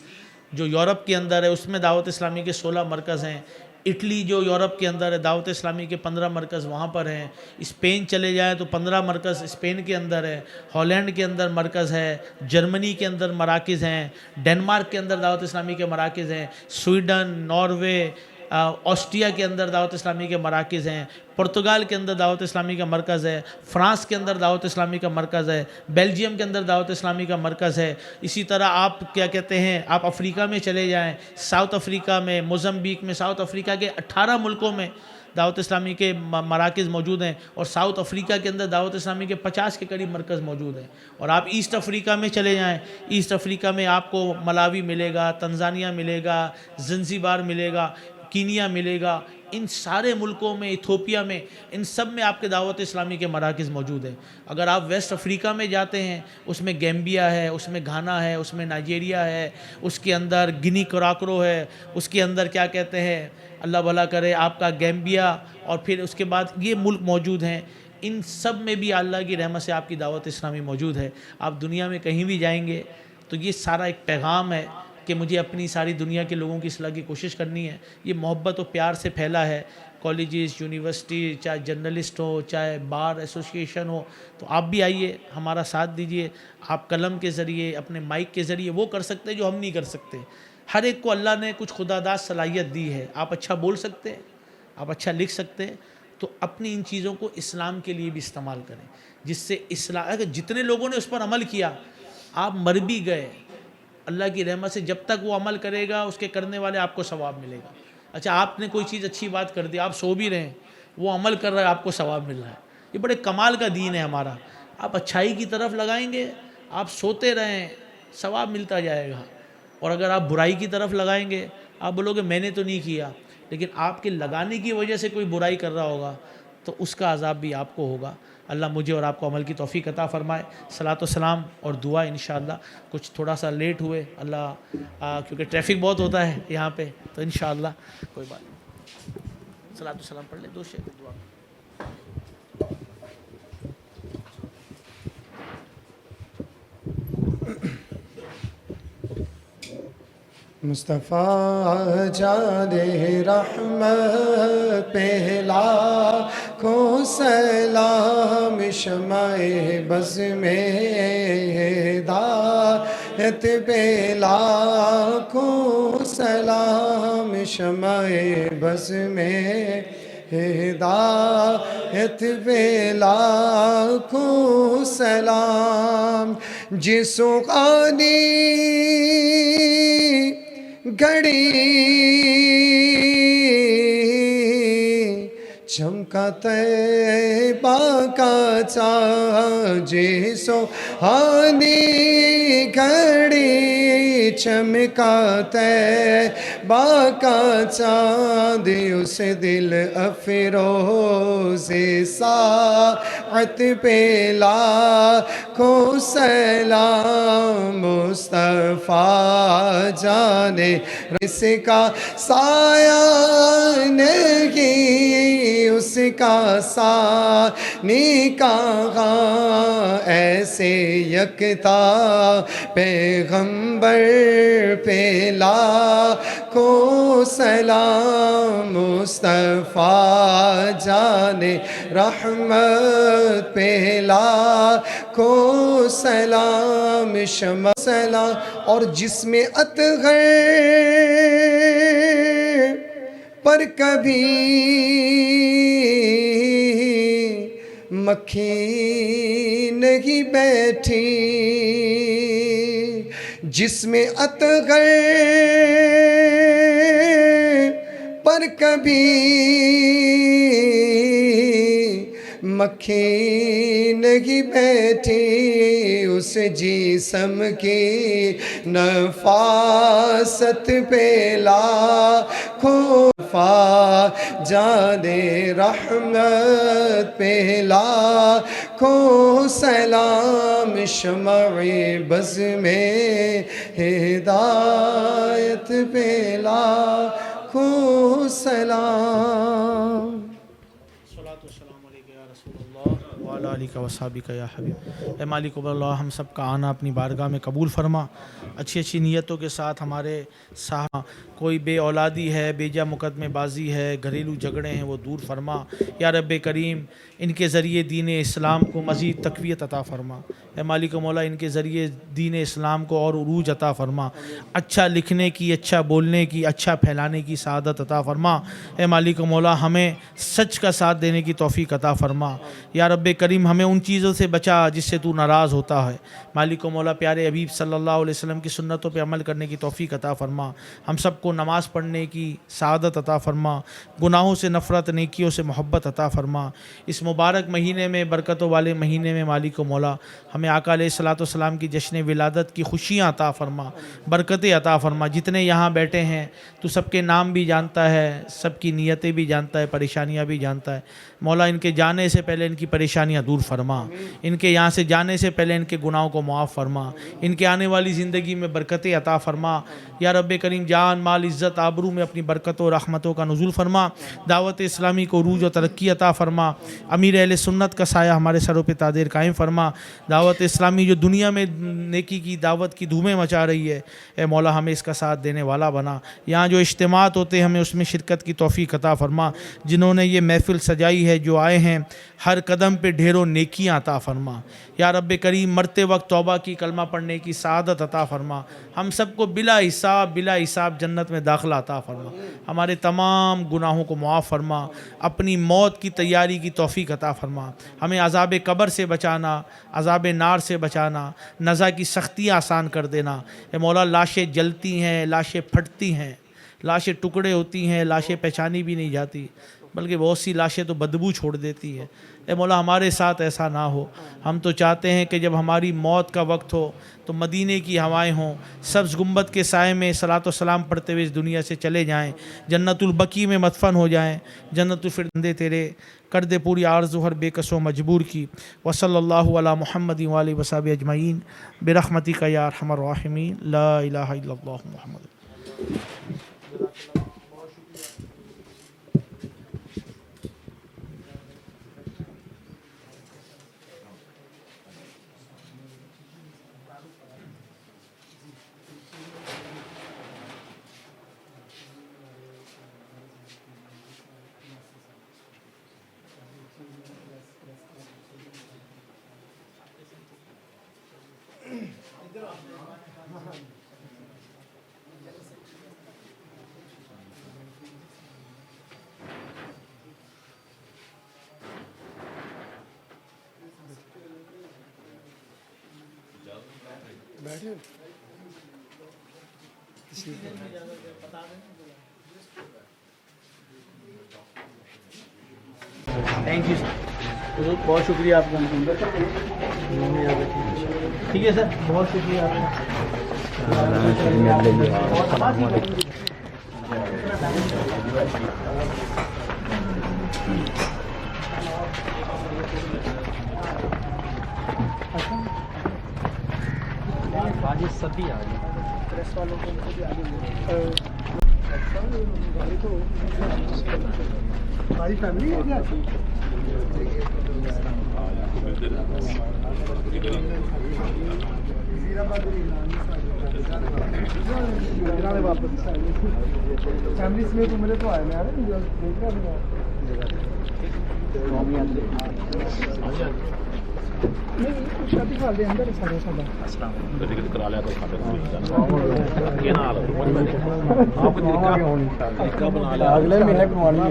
جو یورپ کے اندر ہے اس میں دعوت اسلامی کے 16 مرکز ہیں، اٹلی جو یورپ کے اندر ہے دعوت اسلامی کے 15 مرکز وہاں پر ہیں، اسپین چلے جائیں تو 15 مرکز اسپین کے اندر ہے، ہالینڈ کے اندر مرکز ہے، جرمنی کے اندر مراکز ہیں، ڈنمارک کے اندر دعوت اسلامی کے مراکز ہیں، سویڈن، ناروے، آسٹریا کے اندر دعوت اسلامی کے مراکز ہیں، پرتگال کے اندر دعوت اسلامی کا مرکز ہے، فرانس کے اندر دعوت اسلامی کا مرکز ہے، بیلجیم کے اندر دعوت اسلامی کا مرکز ہے۔ اسی طرح آپ کیا کہتے ہیں، آپ افریقہ میں چلے جائیں، ساؤتھ افریقہ میں، موزمبیک میں، ساؤتھ افریقہ کے 18 ملکوں میں دعوت اسلامی کے مراکز موجود ہیں، اور ساؤتھ افریقہ کے اندر دعوت اسلامی کے 50 کے قریب مرکز موجود ہیں۔ اور آپ ایسٹ افریقہ میں چلے جائیں، ایسٹ افریقہ میں آپ کو ملاوی ملے گا، تنزانیہ ملے گا، زنزیبار ملے گا، کینیا ملے گا، ان سارے ملکوں میں، ایتھوپیا میں، ان سب میں آپ کے دعوت اسلامی کے مراکز موجود ہیں۔ اگر آپ ویسٹ افریقہ میں جاتے ہیں، اس میں گیمبیا ہے، اس میں گھانا ہے، اس میں نائجیریا ہے، اس کے اندر گنی کراکرو ہے، اس کے اندر کیا کہتے ہیں، اللہ بھلا کرے آپ کا گیمبیا، اور پھر اس کے بعد یہ ملک موجود ہیں۔ ان سب میں بھی اللہ کی رحمت سے آپ کی دعوت اسلامی موجود ہے۔ آپ دنیا میں کہیں بھی جائیں گے تو یہ سارا ایک پیغام ہے کہ مجھے اپنی ساری دنیا کے لوگوں کی اصلاح کی کوشش کرنی ہے۔ یہ محبت و پیار سے پھیلا ہے، کالجز، یونیورسٹی، چاہے جرنلسٹ ہو، چاہے بار ایسوسیشن ہو، تو آپ بھی آئیے، ہمارا ساتھ دیجئے۔ آپ قلم کے ذریعے، اپنے مائک کے ذریعے وہ کر سکتے ہیں جو ہم نہیں کر سکتے۔ ہر ایک کو اللہ نے کچھ خداداد صلاحیت دی ہے۔ آپ اچھا بول سکتے ہیں، آپ اچھا لکھ سکتے ہیں، تو اپنی ان چیزوں کو اسلام کے لیے بھی استعمال کریں، جس سے اسلام، اگر جتنے لوگوں نے اس پر عمل کیا، آپ مر بھی گئے، اللہ کی رحمت سے جب تک وہ عمل کرے گا اس کے کرنے والے آپ کو ثواب ملے گا۔ اچھا آپ نے کوئی چیز اچھی بات کر دی، آپ سو بھی رہے ہیں، وہ عمل کر رہا ہے، آپ کو ثواب مل رہا ہے۔ یہ بڑے کمال کا دین ہے ہمارا۔ آپ اچھائی کی طرف لگائیں گے، آپ سوتے رہیں، ثواب ملتا جائے گا۔ اور اگر آپ برائی کی طرف لگائیں گے، آپ بولو گے میں نے تو نہیں کیا، لیکن آپ کے لگانے کی وجہ سے کوئی برائی کر رہا ہوگا تو اس کا عذاب بھی آپ کو ہوگا۔ اللہ مجھے اور آپ کو عمل کی توفیق عطا فرمائے۔ صلاۃ و سلام اور دعا انشاءاللہ۔ کچھ تھوڑا سا لیٹ ہوئے، اللہ کیونکہ ٹریفک بہت ہوتا ہے یہاں پہ، تو انشاءاللہ کوئی بات نہیں۔ صلاۃ و سلام پڑھ لیں، دو شیخ دعا۔ مصطفیٰ جان رحمت پہلا کو سلام، شمع بز میں ہدایت پہلا کو سلام، شمع بز میں ہدایت پہلا کو سلام، جسو قانی گھڑی چمکا طیبہ کا چاند، جسو ہانی گھڑی چمکا طیبہ کا چاند، اس دل افروز ساعت پہ لاکھوں سلام، مصطفیٰ جانے اس کا سایہ نہیں، اس کا ثانی کہاں، ایسے یکتا پیغمبر پہ لاکھوں سلام، مصطفیٰ جانے رحمت پہ لاکھوں سلام، شمع سلام، اور جس میں اطہر پر کبھی مکھی نہیں بیٹھی، جس میں اطہر پر کبھی مکھی نہیں بیٹھی اس جسم کی نفاست پہ لاکھوں جانے رحمت پہ لاکھوں سلام شمع بز میں ہدایت پہ لاکھوں سلام. الصلاۃ والسلام علیک یا رسول اللہ وعلی آلک وصحبک یا حبیب. اے مالک اللہ ہم سب کا آنا اپنی بارگاہ میں قبول فرما. اچھی اچھی نیتوں کے ساتھ ہمارے صاحب کوئی بے اولادی ہے, بیجا مقدمے بازی ہے, گھریلو جھگڑے ہیں, وہ دور فرما یا رب کریم. ان کے ذریعے دین اسلام کو مزید تقویت عطا فرما. اے مالک مولا ان کے ذریعے دین اسلام کو اور عروج عطا فرما. اچھا لکھنے کی, اچھا بولنے کی, اچھا پھیلانے کی سعادت عطا فرما. اے مالک مولا ہمیں سچ کا ساتھ دینے کی توفیق عطا فرما. یا رب کریم ہمیں ان چیزوں سے بچا جس سے تو ناراض ہوتا ہے. مالک مولا پیارے حبیب صلی اللہ علیہ وسلم کی سنتوں پہ عمل کرنے کی توفیق عطا فرما. ہم سب کو نماز پڑھنے کی سعادت عطا فرما. گناہوں سے نفرت, نیکیوں سے محبت عطا فرما. اس مبارک مہینے میں, برکتوں والے مہینے میں مالک مولا ہمیں آقا علیہ الصلوۃ والسلام کی جشن ولادت کی خوشیاں عطا فرما, برکتیں عطا فرما. جتنے یہاں بیٹھے ہیں تو سب کے نام بھی جانتا ہے, سب کی نیتیں بھی جانتا ہے, پریشانیاں بھی جانتا ہے. مولا ان کے جانے سے پہلے ان کی پریشانیاں دور فرما. ان کے یہاں سے جانے سے پہلے ان کے گناہوں کو معاف فرما. ان کے آنے والی زندگی میں برکتیں عطا فرما. یا رب کریم جان, مال, عزت, آبرو میں اپنی برکتوں اور رحمتوں کا نزول فرما. دعوت اسلامی کو عروج و ترقی عطا فرما. امیر اہل سنت کا سایہ ہمارے سروں پہ تادیر قائم فرما. دعوت اسلامی جو دنیا میں نیکی کی دعوت کی دھومیں مچا رہی ہے, اے مولا ہمیں اس کا ساتھ دینے والا بنا. یہاں جو اجتماعات ہوتے ہیں ہمیں اس میں شرکت کی توفیق عطا فرما. جنہوں نے یہ محفل سجائی ہے, جو آئے ہیں, ہر قدم پہ ڈھیروں نیکیاں عطا فرما. یا رب کریم مرتے وقت توبہ کی, کلمہ پڑھنے کی سعادت عطا فرما. ہم سب کو بلا حساب جنت میں داخلہ عطا فرما. ہمارے تمام گناہوں کو معاف فرما. اپنی موت کی تیاری کی توفیق عطا فرما. ہمیں عذاب قبر سے بچانا, عذاب نار سے بچانا, نزا کی سختیاں آسان کر دینا. اے مولا لاشیں جلتی ہیں, لاشیں پھٹتی ہیں, لاشیں ٹکڑے ہوتی ہیں, لاشیں پہچانی بھی نہیں جاتی, بلکہ بہت سی لاشیں تو بدبو چھوڑ دیتی ہے. اے مولا ہمارے ساتھ ایسا نہ ہو. ہم تو چاہتے ہیں کہ جب ہماری موت کا وقت ہو تو مدینے کی ہوائیں ہوں, سبز گنبد کے سائے میں صلاۃ و سلام پڑھتے ہوئے اس دنیا سے چلے جائیں, جنت البقیع میں مدفن ہو جائیں. جنت الفردوس تیرے کر دے پوری آرزو ہر بے کس و مجبور کی. وصلی اللہ علی محمد وآلہ وصحبہ اجمعین برحمتک یا ارحم الراحمین. لا الہ الا اللہ محمد. تھینک یو سر, بہت شکریہ آپ کا. ٹھیک ہے سر, بہت شکریہ آپ کا. آج سبھی آ گئے. پریس والوں کو ہماری فیملی ہے کیا؟ فیملی میں تو میرے تو آئے میں دیکھ رہا شادی خال دے اندر سارے سب کرا لیا اگلے مہینے کروانی ہے.